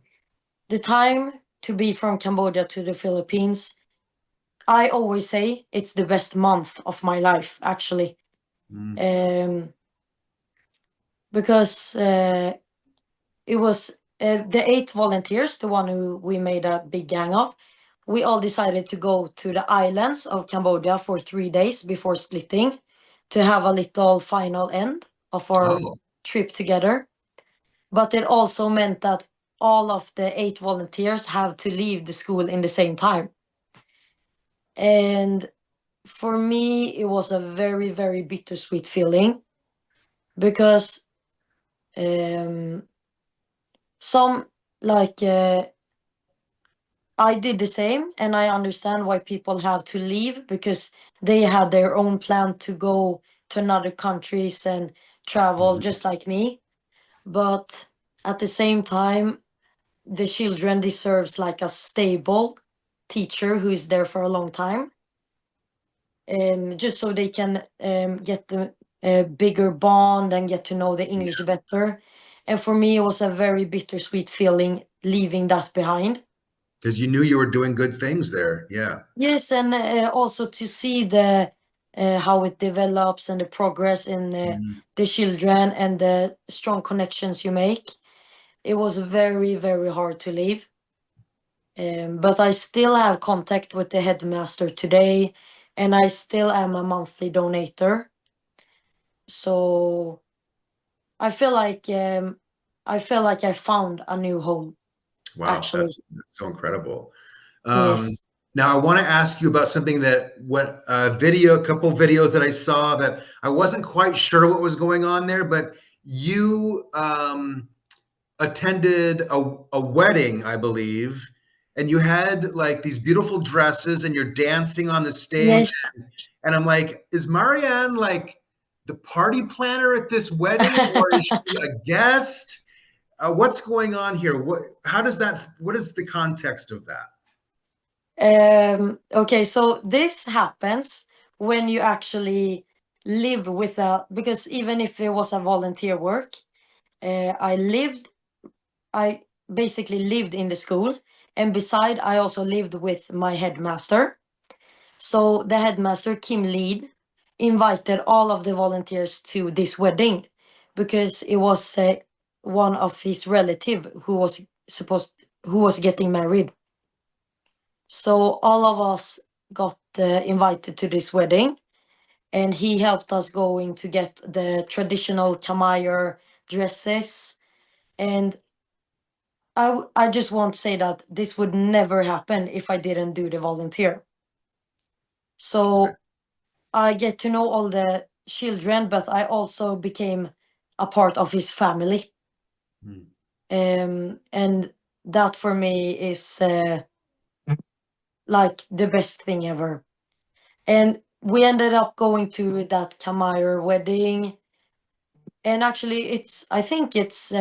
time to be from Cambodia to the Philippines. I always say it's the best month of my life, actually. Because it was the 8 volunteers, the one who we made a big gang of. We all decided to go to the islands of Cambodia for 3 days before splitting to have a little final end of our Oh, trip together. But it also meant that all of the 8 volunteers have to leave the school in the same time. And for me, it was a very, very bittersweet feeling because some like I did the same, and I understand why people have to leave because they had their own plan to go to another countries and travel just like me. But at the same time, the children deserves like a stable teacher who is there for a long time, just so they can get the bigger bond and get to know the English better. And for me, it was a very bittersweet feeling leaving that behind. because you knew you were doing good things there. Yeah. Yes, and also to see the how it develops and the progress in the children and the strong connections you make. It was very, very hard to leave. But I still have contact with the headmaster today, and I still am a monthly donator. So I feel like I found a new home, Wow, actually. that's so incredible. Um, Yes. Now, I want to ask you about something that what a couple videos that I saw that I wasn't quite sure what was going on there, but you attended a wedding, I believe, and you had like these beautiful dresses and you're dancing on the stage. Yes. And I'm like, is Marianne like the party planner at this wedding or is she a guest? What's going on here? What is the context of that? Okay, so this happens when you actually live with a, because even if it was a volunteer work, I basically lived in the school, and beside I also lived with my headmaster. So the headmaster, Kim Lead, invited all of the volunteers to this wedding because it was one of his relative who was getting married. So all of us got invited to this wedding, and he helped us going to get the traditional Khmer dresses. And I just want to say that this would never happen if I didn't do the volunteer. Okay. So I get to know all the children, but I also became a part of his family. Hmm. And that for me is like the best thing ever. And we ended up going to that Khmer wedding. And actually, I think it's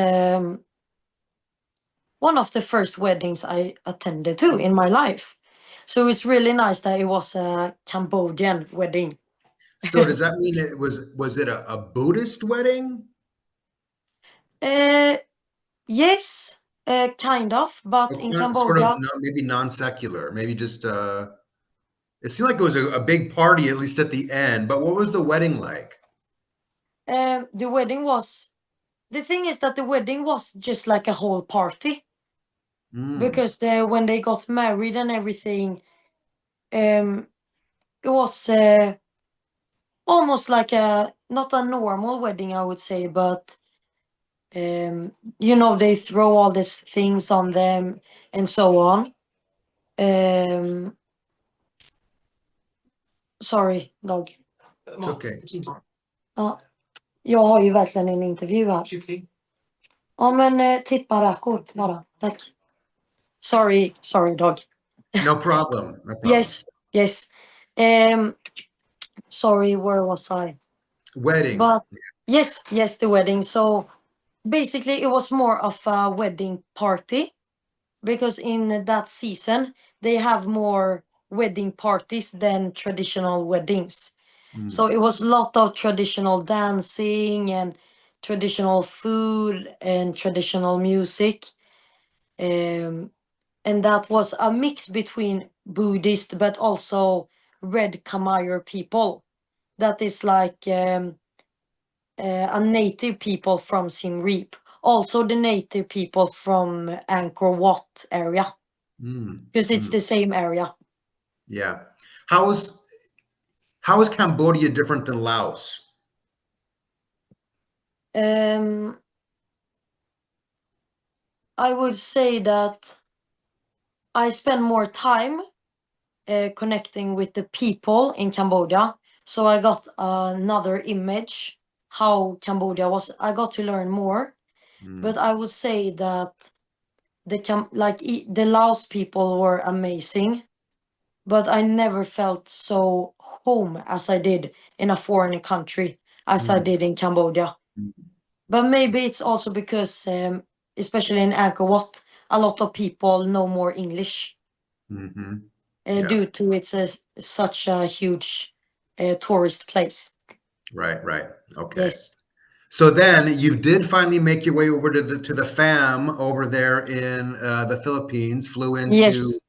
one of the first weddings I attended to in my life. So it's really nice that it was a Cambodian wedding. So does that mean was it a Buddhist wedding? uh, yes, kind of, but Or in sort of Cambodia, maybe non-secular, maybe just it seemed like it was a big party, at least at the end. But what was the wedding like? the wedding was, the thing is that the wedding was just like a whole party Mm. because when they got married and everything, um, it was almost like a, not a normal wedding, I would say, but they throw all these things on them and so on. Um, Sorry, dog. It's okay. Ja, jag har ju verkligen en intervju här. Kyckling. Ja, men tipparäkor bara. Tack. Sorry, dog. No problem. No problem. Yes. Sorry, where was I? Wedding. But yes, the wedding. So basically, it was more of a wedding party because in that season they have more wedding parties than traditional weddings. Mm. So it was a lot of traditional dancing and traditional food and traditional music. And that was a mix between Buddhist but also Red Khmer people. That is like a native people from Siem Reap. Also the native people from Angkor Wat area. Because it's the same area. Yeah. How is Cambodia different than Laos? I would say that I spend more time connecting with the people in Cambodia. So I got another image how Cambodia was. I got to learn more. But I would say that the Laos people were amazing. But I never felt so home as I did in a foreign country as I did in Cambodia. But maybe it's also because, especially in Angkor Wat, a lot of people know more English due to it's such a huge tourist place. Right. Okay. Yes. So then you did finally make your way over to the fam over there in the Philippines. Flew into Yes.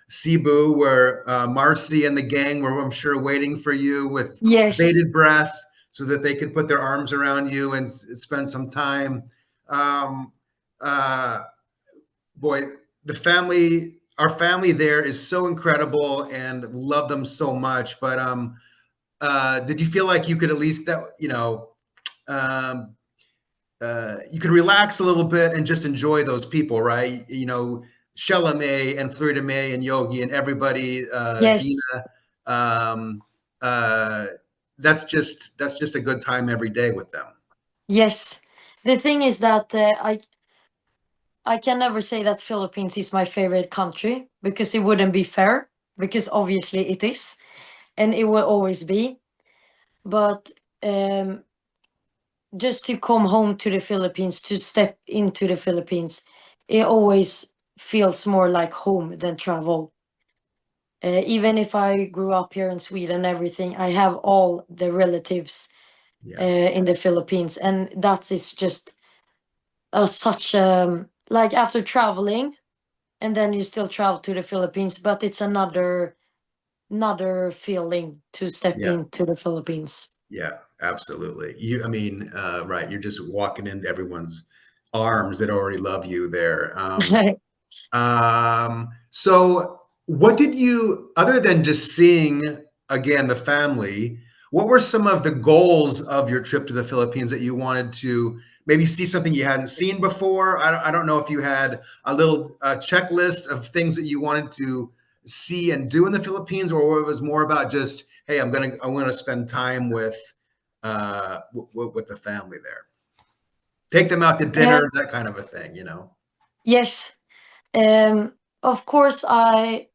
Cebu, where Marcy and the gang were, I'm sure, waiting for you with Yes. bated breath, so that they could put their arms around you and spend some time. Boy, our family there is so incredible, and love them so much. But did you feel like you could at least you could relax a little bit and just enjoy those people, right? Shalame and Florida May and Yogi and everybody, Yes. Dina. That's just a good time every day with them. Yes. The thing is that I can never say that Philippines is my favorite country because it wouldn't be fair, because obviously it is and it will always be. But just to come home to the Philippines, to step into the Philippines, it always feels more like home than travel. Even if I grew up here in Sweden and everything, I have all the relatives in the Philippines, and that is just such like after traveling, and then you still travel to the Philippines, but it's another feeling to step into the Philippines. Yeah, absolutely. Right. You're just walking into everyone's arms that already love you there. So what did you, other than just seeing again the family, what were some of the goals of your trip to the Philippines that you wanted to maybe see something you hadn't seen before? I don't know if you had a little checklist of things that you wanted to see and do in the Philippines, or it was more about just, hey, I want to spend time with the family there. Take them out to dinner, that kind of a thing, Yes. Of course, I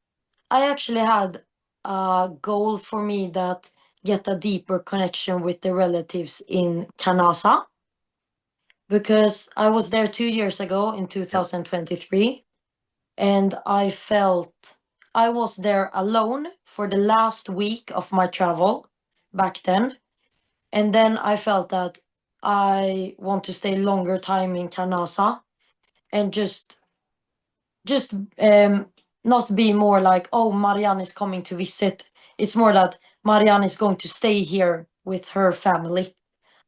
actually had a goal for me that get a deeper connection with the relatives in Kanasa, because I was there 2 years ago in 2023, and I felt I was there alone for the last week of my travel back then, and then I felt that I want to stay longer time in Kanasa and just not be more like, oh, Marianne is coming to visit. It's more that Marianne is going to stay here with her family.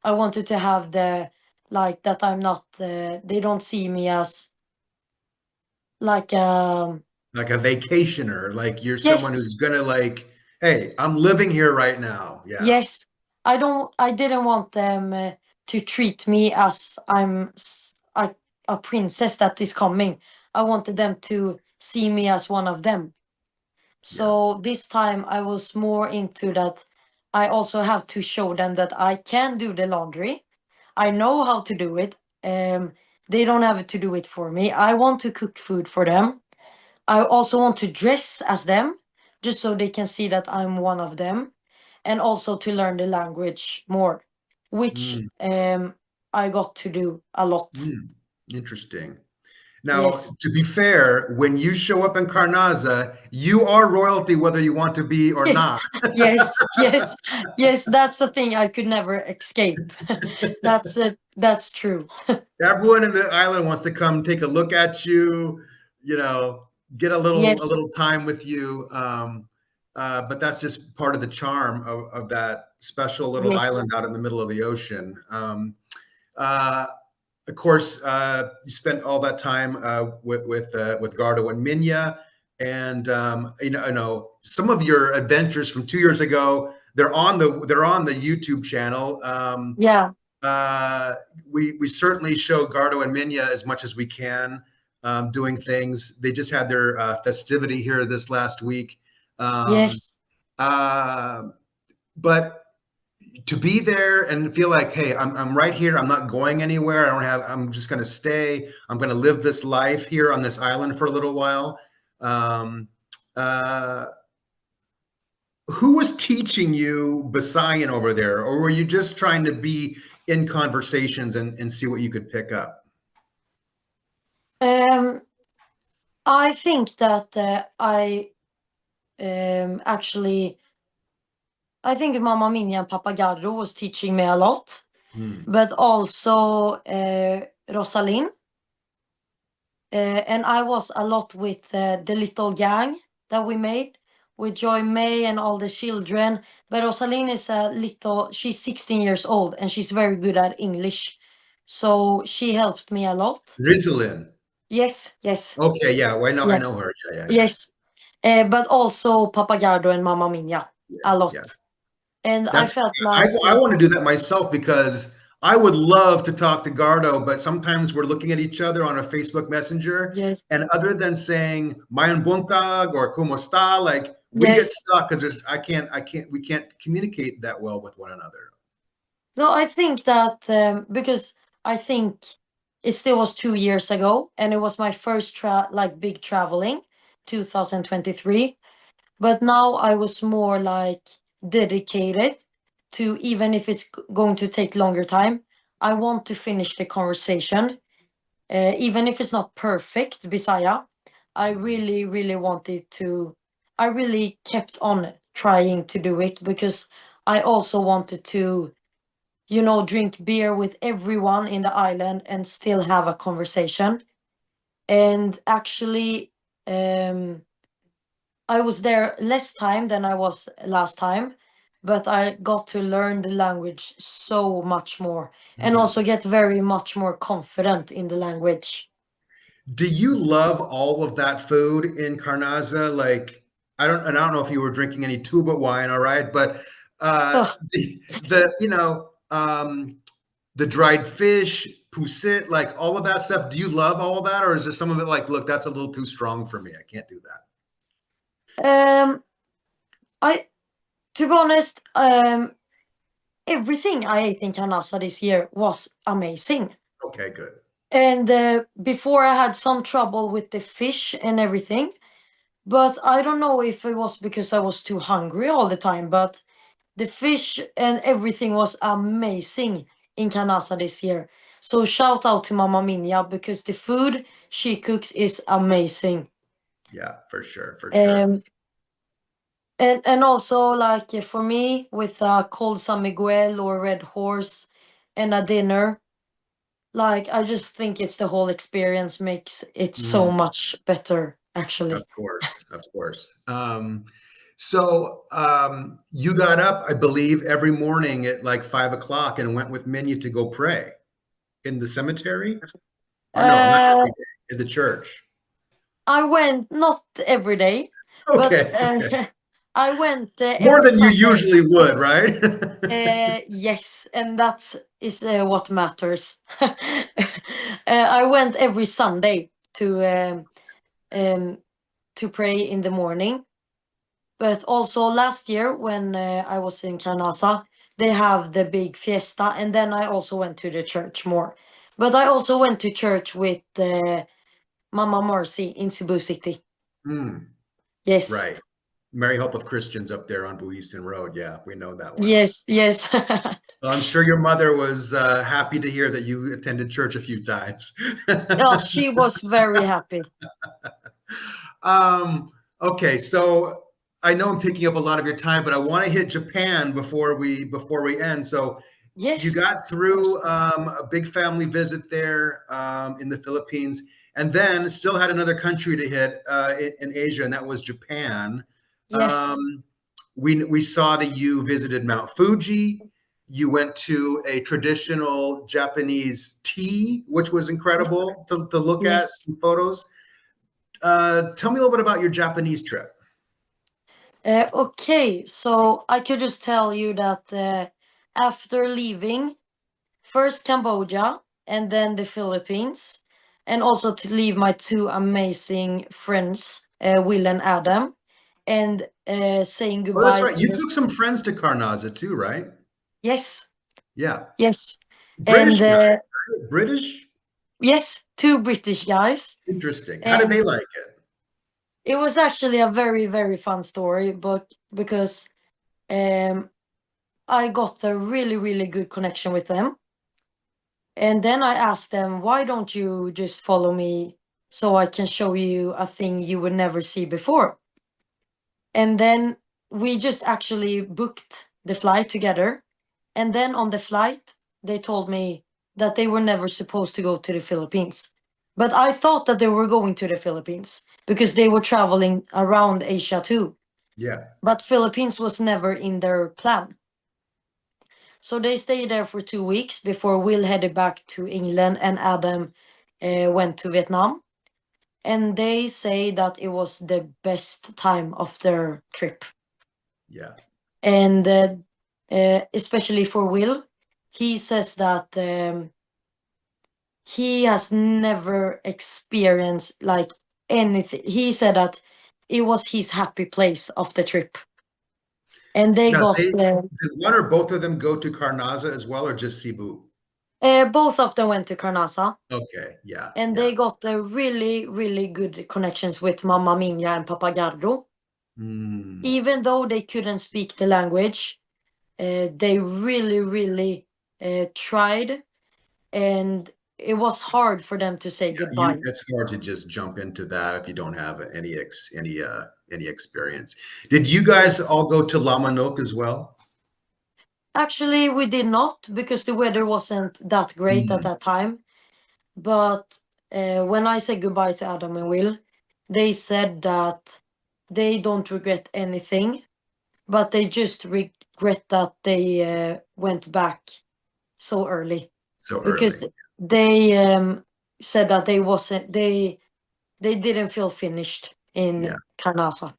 I wanted to have the, like, that I'm not they don't see me as like a vacationer, like you're someone yes, who's gonna like, hey, I'm living here right now. Yeah. yes. I didn't want them to treat me as a princess that is coming. I wanted them to see me as one of them. So this time I was more into that. I also have to show them that I can do the laundry. I know how to do it. They don't have to do it for me. I want to cook food for them. I also want to dress as them, just so they can see that I'm one of them, and also to learn the language more, which Mm, I got to do a lot. mm. Interesting. Now, Yes, to be fair, when you show up in Karnaza, you are royalty whether you want to be or yes, not. yes, yes, yes. That's the thing I could never escape. That's it. That's true. Everyone in the island wants to come take a look at you, you know, get a Yes, little time with you. But that's just part of the charm of that special little yes, island out in the middle of the ocean. Uh, of course, you spent all that time with Gardo and Minya, and you know some of your adventures from 2 years ago. They're on the YouTube channel. yeah, Uh, we certainly show Gardo and Minya as much as we can, doing things. They just had their festivity here this last week. Um, yes. uh, but to be there and feel like, hey, I'm right here. I'm not going anywhere. I'm just going to stay. I'm going to live this life here on this island for a little while. Um, uh, who was teaching you Basayan over there, or were you just trying to be in conversations and see what you could pick up? Um, I think that I actually, I think Mama Minja and Papa Gardo was teaching me a lot, Hmm. but also Rosalind. And I was a lot with the little gang that we made with Joy May and all the children. But Rosalind is she's 16 years old and she's very good at English. So she helped me a lot. Rizalin. Yes, yes, Okay, yeah, well, I yeah, know her. Yeah. yes. But also Papa Gardo and Mama Minja a Yeah. lot. And I That's felt like, I want to do that myself because I would love to talk to Gardo, but sometimes we're looking at each other on a Facebook Messenger, yes, and other than saying "Mayan buntag" or "Cómo está," like we get yes. stuck because there's we can't communicate that well with one another. No, I think that because I think it still was 2 years ago, and it was my first like big traveling, 2023. But now I was more like dedicated to, even if it's going to take longer time, I want to finish the conversation, even if it's not perfect, Bisaya. I really, really wanted to. I really kept on trying to do it because I also wanted to, drink beer with everyone in the island and still have a conversation. And actually, I was there less time than I was last time, but I got to learn the language so much more and Hmm. also get very much more confident in the language. Do you love all of that food in Carnaza? Like, I don't know if you were drinking any tuba wine, all right, but Ugh, the the dried fish, pusit, like all of that stuff. Do you love all of that, or is there some of it like, look, that's a little too strong for me. I can't do that. um, I, to be honest, everything I ate in Canassa this year was amazing. Okay, good. And before I had some trouble with the fish and everything, but I don't know if it was because I was too hungry all the time, but the fish and everything was amazing in Canasa this year. So shout out to Mama Minja because the food she cooks is amazing. Yeah, for sure, for sure. Um, and also like for me with a cold San Miguel or Red Horse and a dinner, like I just think it's the whole experience makes it so Mm, much better of actually. course, of course. You got up, I believe, every morning at like 5 o'clock and went with Minya to go pray in the cemetery, or no, not Uh, every day, in the church. I went not every day, but Okay, okay. I went More every than you Sunday. usually would, right? Yes, and that is what matters. I went every Sunday um, to pray in the morning, But also last year when I was in Karnasa, they have the big fiesta, and then I also went to the church more. But I also went to church with Mama Marcy in Cebu City. Mm, Yes, right. Mary Hope of Christians up there on Buhisan Road. Yeah, we know that one. yes, yes. Well, I'm sure your mother was happy to hear that you attended church a few times. Oh, she was very happy. um, okay, so I know I'm taking up a lot of your time, but I want to hit Japan before we end. So you Yes, got of course. through a big family visit there in the Philippines, and then still had another country to hit in Asia, and that was Japan. Yes, Um, we saw that you visited Mount Fuji. You went to a traditional Japanese tea, which was incredible to look at yes. in photos. Tell me a little bit about your Japanese trip. Okay, so I could just tell you that after leaving first Cambodia and then the Philippines, and also to leave my two amazing friends, Will and Adam, and saying Oh, that's goodbye right. You to, took some friends to Karnaza too, right? yes, Yeah. yes, British and guy, right? British? yes, two British guys. Interesting. How did And they like it? it was actually a very, very fun story, but because um, I got a really, really good connection with them. And then I asked them, why don't you just follow me so I can show you a thing you would never see before? And then we just actually booked the flight together. And then on the flight, they told me that they were never supposed to go to the Philippines. But I thought that they were going to the Philippines because they were traveling around Asia too. Yeah. But Philippines was never in their plan. So they stayed there for 2 weeks before Will headed back to England and Adam went to Vietnam. And they say that it was the best time of their trip. Yeah. And especially for Will, he says that he has never experienced like anything. He said that it was his happy place of the trip. And they Now, got did one or both of them go to Karnaza as well, or just Cebu? both of them went to Karnasa. Okay. Yeah. And Yeah. they got a really, really good connections with Mamma Minha and Papa Gardo. Mm. Even though they couldn't speak the language, they really, really tried, and it was hard for them to say You goodbye. it's hard to just jump into that if you don't have any experience. Did you guys all go to Lamanok as well? Actually, we did not because the weather wasn't that great at Mm. that time. But when I said goodbye to Adam and Will, they said that they don't regret anything, but they just regret that they went back so early So early. because they said that they didn't feel finished Yeah. in Karnasa.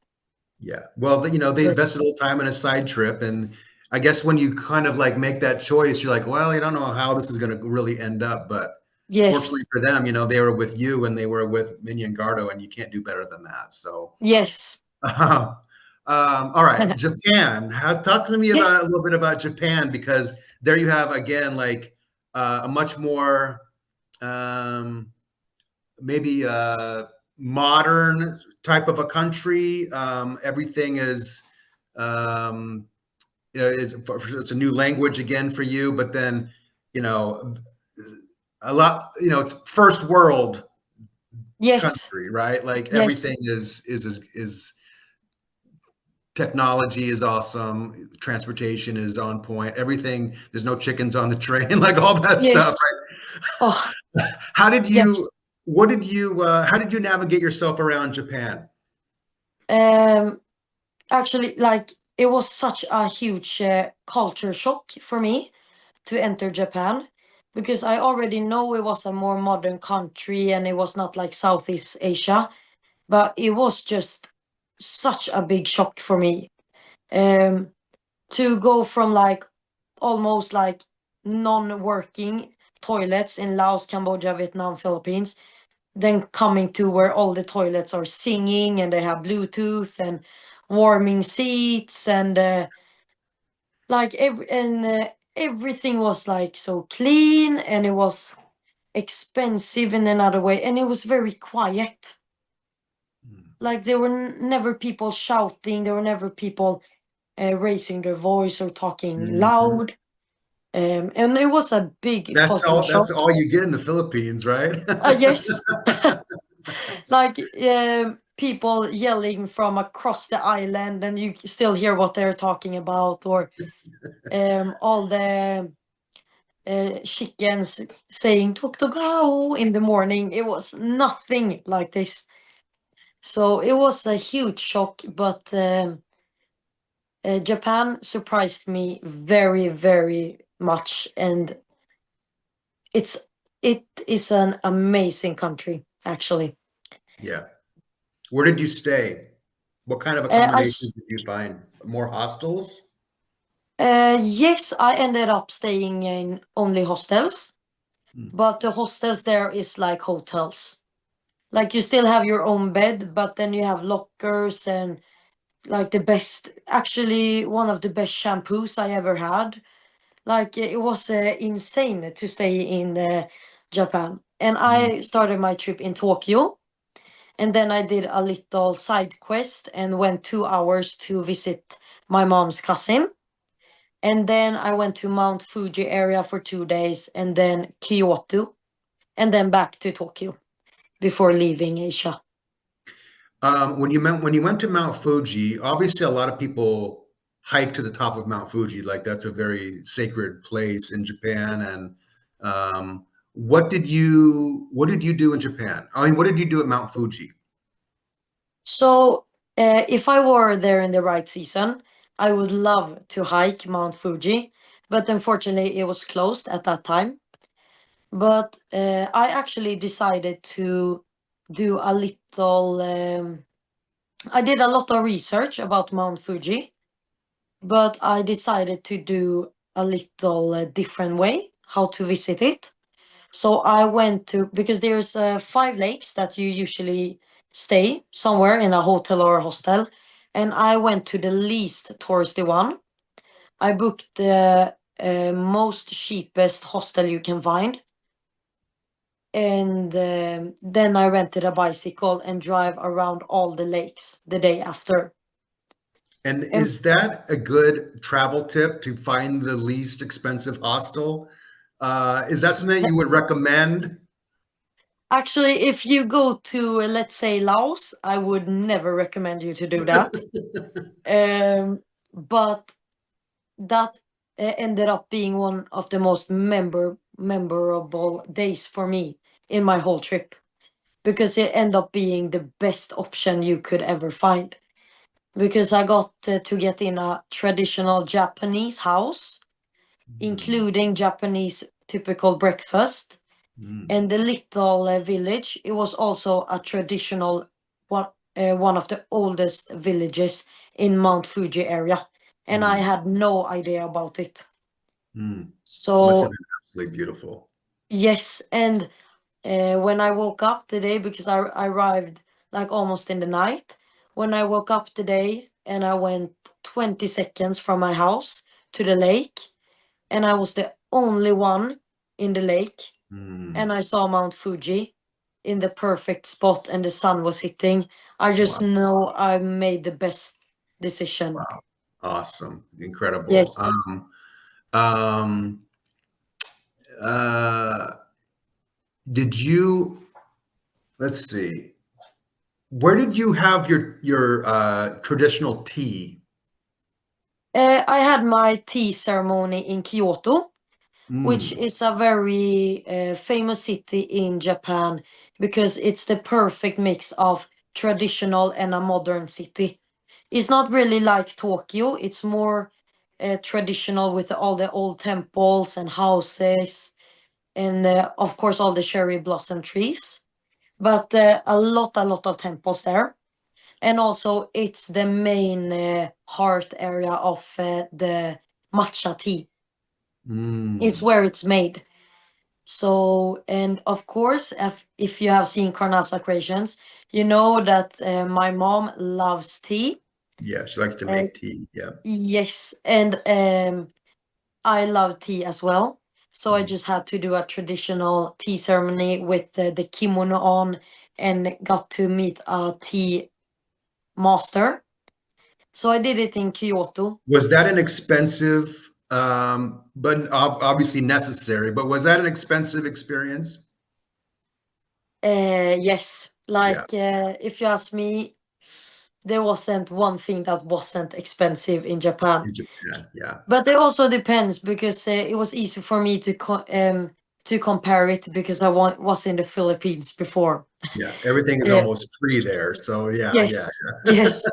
Yeah. Well, they Yes, invested a little time in a side trip, and I guess when you kind of like make that choice, you're like, well, you don't know how this is going to really end up, but fortunately yes, for them, they were with you and they were with Minion Gardo, and you can't do better than that. So, yes, all right, Japan. Talk to me about a yes, little bit about Japan because there you have again like a much more um, maybe modern type of a country. Everything is, um, it's a new language again for you, but then, you know, a lot, it's first world yes, country, right? Like everything yes, is technology is awesome, transportation is on point, everything. There's no chickens on the train, like all that stuff, yes. Oh, right? How did you? yes. What did you? How did you navigate yourself around Japan? Um, Actually, like it was such a huge culture shock for me to enter Japan because I already know it was a more modern country and it was not like Southeast Asia, but it was just such a big shock for me um, to go from like almost like non-working toilets in Laos, Cambodia, Vietnam, Philippines, then coming to where all the toilets are singing and they have Bluetooth and warming seats, and everything was like so clean, and it was expensive in another way, and it was very quiet. Like there were never people shouting, there were never people raising their voice or talking Mhm. loud. And it was a big That's culture all. That's shock. all you get in the Philippines, right? Yes, like people yelling from across the island, and you still hear what they're talking about, or all the chickens saying "tok tok gao" in the morning. It was nothing like this. So it was a huge shock, but Japan surprised me very, very much, and it's it is an amazing country, actually. Yeah. Where did you stay? What kind of Uh, I accommodations s- did you find? More hostels? yes, I ended up staying in only hostels, Hmm. but the hostels there is like hotels. Like you still have your own bed, but then you have lockers and like the best, actually one of the best shampoos I ever had. Like it was insane to stay in Japan. And Hmm. I started my trip in Tokyo, and then I did a little side quest and went 2 hours to visit my mom's cousin. And then I went to Mount Fuji area for 2 days, and then Kyoto, and then back to Tokyo before leaving Asia. When you went to Mount Fuji, obviously a lot of people hike to the top of Mount Fuji, like that's a very sacred place in Japan. And what did you do in Japan? I mean, what did you do at Mount Fuji? So, if I were there in the right season, I would love to hike Mount Fuji, but unfortunately, it was closed at that time. But I actually decided to do a little. I did a lot of research about Mount Fuji, but I decided to do a little different way how to visit it. So I went to, because there's 5 lakes that you usually stay somewhere in a hotel or a hostel, and I went to the least touristy one. I booked the most cheapest hostel you can find, and then I rented a bicycle and drive around all the lakes the day after. And And is that a good travel tip to find the least expensive hostel? Is that something that you would recommend? actually, if you go to, let's say, Laos, I would never recommend you to do that. But that ended up being one of the most memorable days for me in my whole trip, because it ended up being the best option you could ever find, because I got to get in a traditional Japanese house, Hmm. including Japanese typical breakfast, Hmm. and the little village. It was also a traditional one, one of the oldest villages in Mount Fuji area, and I Hmm. had no idea about it. Hmm. Must have So been absolutely beautiful. yes, and when I woke up today, because I arrived like almost in the night, when I woke up today and I went 20 seconds from my house to the lake, and I was the only one in the lake, and Hmm. I saw Mount Fuji in the perfect spot, and the sun was hitting. I just Wow. know I made the best decision. Wow. Awesome. Incredible. Yes. Um, uh, did you, let's see, where did you have your traditional tea? I had my tea ceremony in Kyoto, which Mm. is a very famous city in Japan, because it's the perfect mix of traditional and a modern city. It's not really like Tokyo, it's more traditional with all the old temples and houses, and of course all the cherry blossom trees, but a lot of temples there. And also it's the main heart area of the matcha tea. It's Mm. where it's made. So, and of course, if you have seen Carnasa Creations, you know that my mom loves tea. Yeah, she likes to Uh, make tea. Yeah. yes, and I love tea as well. So I Mm. just had to do a traditional tea ceremony with the kimono on and got to meet a tea master. So I did it in Kyoto. Was that an expensive, but obviously necessary, but was that an expensive experience? Yes, Yeah, like if you ask me, there wasn't one thing that wasn't expensive in Japan. in Japan. Yeah, But it also depends because it was easy for me to compare it because I was in the Philippines before. yeah. Everything is Yeah. almost free there. So yeah, yeah. Yes, yes.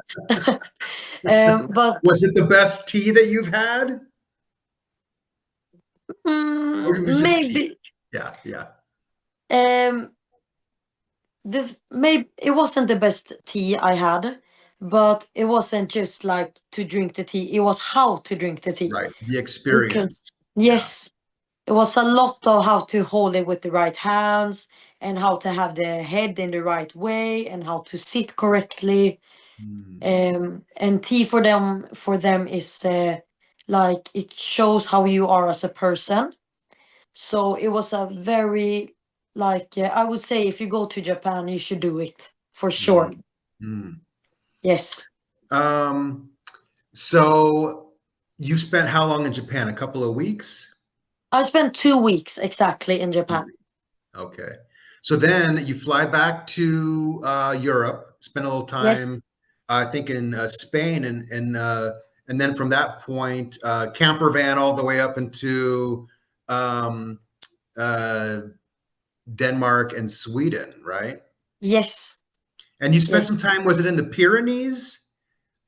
But Was it the best tea that you've had? Or it was just tea? maybe Yeah, yeah. um the maybe it wasn't the best tea I had, but it wasn't just like to drink the tea. It was how to drink the tea. Right. The Because experience. Yeah. yes, it was a lot of how to hold it with the right hands and how to have the head in the right way and how to sit correctly. Mm, And tea for them is like it shows how you are as a person. So it was a very like I would say if you go to Japan, you should do it for sure. mm, mm. Yes, Um, so you spent how long in Japan? A couple of weeks? I spent 2 weeks exactly in Japan. Okay. So then you fly back to Europe, spend a little Yes, time, I think in Spain, and then from that point, camper van all the way up into um, uh, Denmark and Sweden, right? yes, And you spent some yes. time. Was it in the Pyrenees?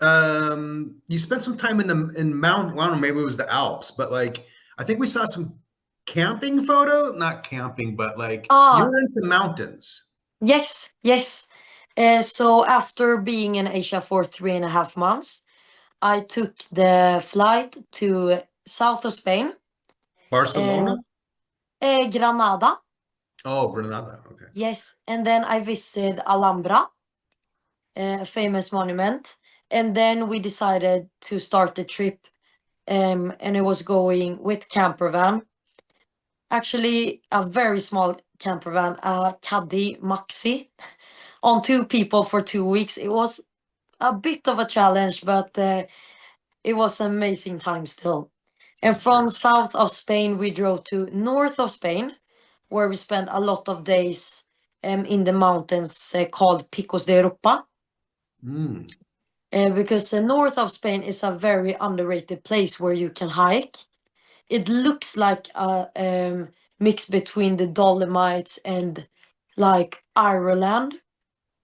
You spent some time in Mount. Well, I don't know, maybe it was the Alps, but like I think we saw some camping photo. Not camping, but like you Ah, were into mountains. yes, yes. So after being in Asia for 3.5 months, I took the flight to south of Spain, uh, Barcelona? Granada. Oh, Granada. Okay. Yes, and then I visited Alhambra, a famous monument. And then we decided to start the trip, and it was going with camper van. Actually, a very small camper van, a Caddy Maxi, on 2 people for 2 weeks. It was a bit of a challenge, but it was an amazing time still. And I'm sure. from south of Spain, we drove to north of Spain, where we spent a lot of days in the mountains called Picos de Europa. Mm, Because the north of Spain is a very underrated place where you can hike. It looks like a mix between the Dolomites and like Ireland,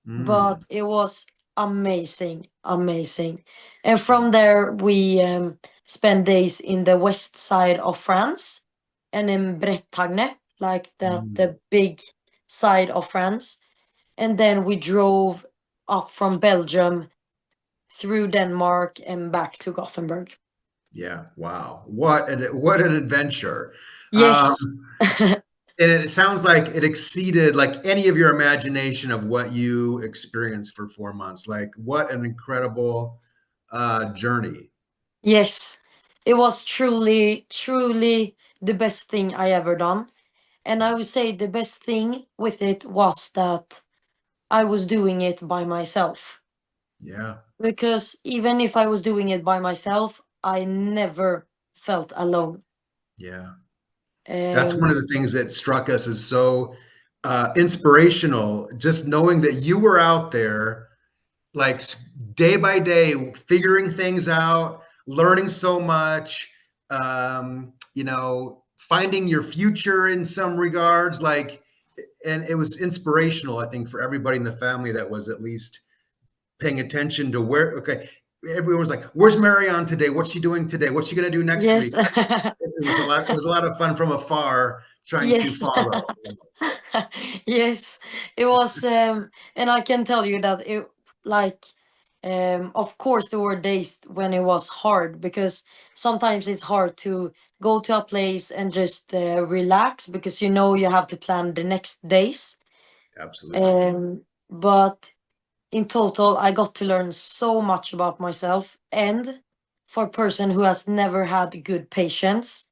mm, but it was amazing, amazing. And from there, we spent days in the west side of France and in Bretagne, like mm. the big side of France. And then we drove up from Belgium through Denmark and back to Gothenburg. Yeah. Wow. What an adventure. Um, Yes, and it sounds like it exceeded like any of your imagination of what you experienced for 4 months. Like what an incredible journey. yes. It was truly, truly the best thing I ever done. And I would say the best thing with it was that I was doing it by myself. Yeah. Because even if I was doing it by myself, I never felt alone. Yeah. That's one Um, of the things that struck us as so inspirational. Just knowing that you were out there, like day by day, figuring things out, learning so much, finding your future in some regards. Like, and it was inspirational, I think, for everybody in the family that was at least paying attention to where, okay, everyone was like, where's Marianne today? What's she doing today? What's she going to do next yes, week? It was a lot. It was a lot of fun from afar, trying to yes. follow. Yes, it was, and I can tell you that it like, of course, there were days when it was hard because sometimes it's hard to go to a place and just relax because you know you have to plan the next days. Absolutely. But in total, I got to learn so much about myself. And for a person who has never had good patience,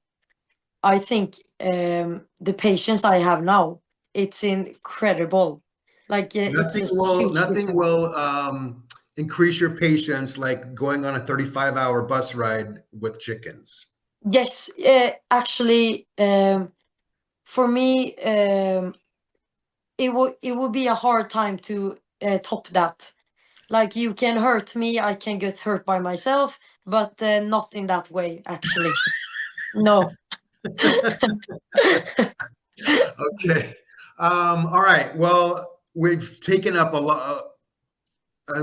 I think the patience I have now, it's incredible. Like it's Nothing a will huge nothing difference. will increase your patience like going on a 35-hour bus ride with chickens. Yes, actually, for me, it would be a hard time to top that. Like you can hurt me, I can get hurt by myself, but not in that way, actually. No. Okay. All right. Well, we've taken up a lot.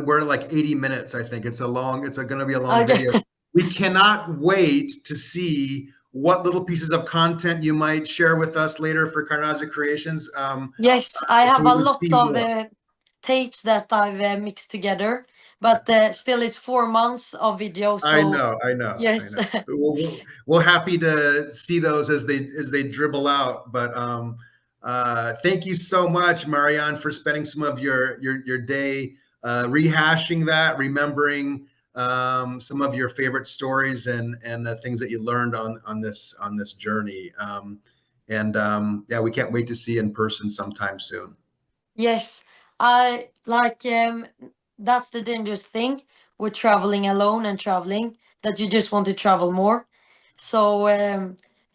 We're like 80 minutes, I think. It's going to be a long Okay. video. We cannot wait to see what little pieces of content you might share with us later for Carnaza Creations. Yes, I So have we a will lot see of more. tapes that I've mixed together, but still it's 4 months of video, I so know, I know, I yes. know. We're happy to see those as they dribble out. But thank you so much, Marianne, for spending some of your day rehashing that, remembering some of your favorite stories and the things that you learned on this journey. Yeah, we can't wait to see you in person sometime soon. Yes, I like that's the dangerous thing with traveling alone and traveling, that you just want to travel more. So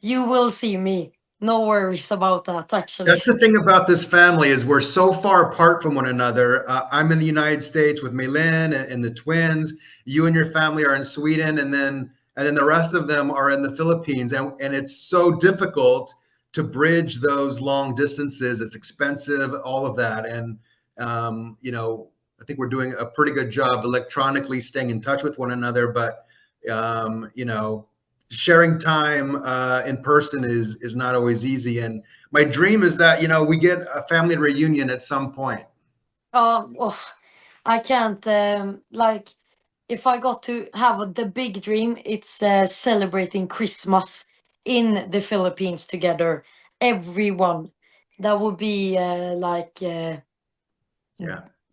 you will see me. No worries about that, actually. That's the thing about this family is we're so far apart from one another. I'm in the United States with Maylin and the twins. You and your family are in Sweden, and then the rest of them are in the Philippines. And it's so difficult to bridge those long distances. It's expensive, all of that. And I think we're doing a pretty good job electronically staying in touch with one another. But sharing time in person is not always easy. And my dream is that we get a family reunion at some point. Oh, I can't like if I got to have the big dream, it's celebrating Christmas in the Philippines together, everyone. That would be like Yeah,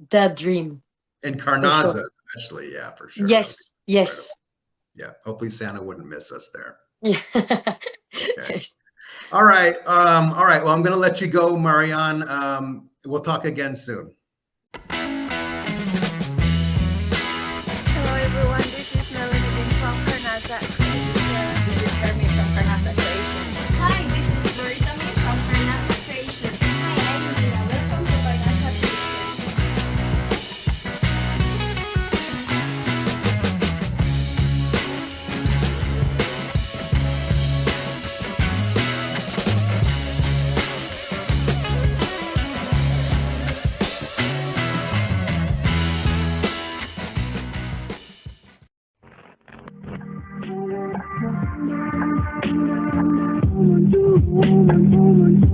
that dream and for sure. Carnaza especially. Yeah, for sure. That would be Yes, incredible. yes. Yeah, hopefully Santa wouldn't miss us there. Yeah. Okay. Yes. All right, well, I'm going to let you go, Marianne. We'll talk again soon. Hello everyone, this is Melanie from Karnasa Creation. This is Hermie from Karnasa Creation. Hi, this is Florita Min from Carnasa Creation. Hi, I'm Mila. Welcome to Carnasa Creation.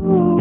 Oh,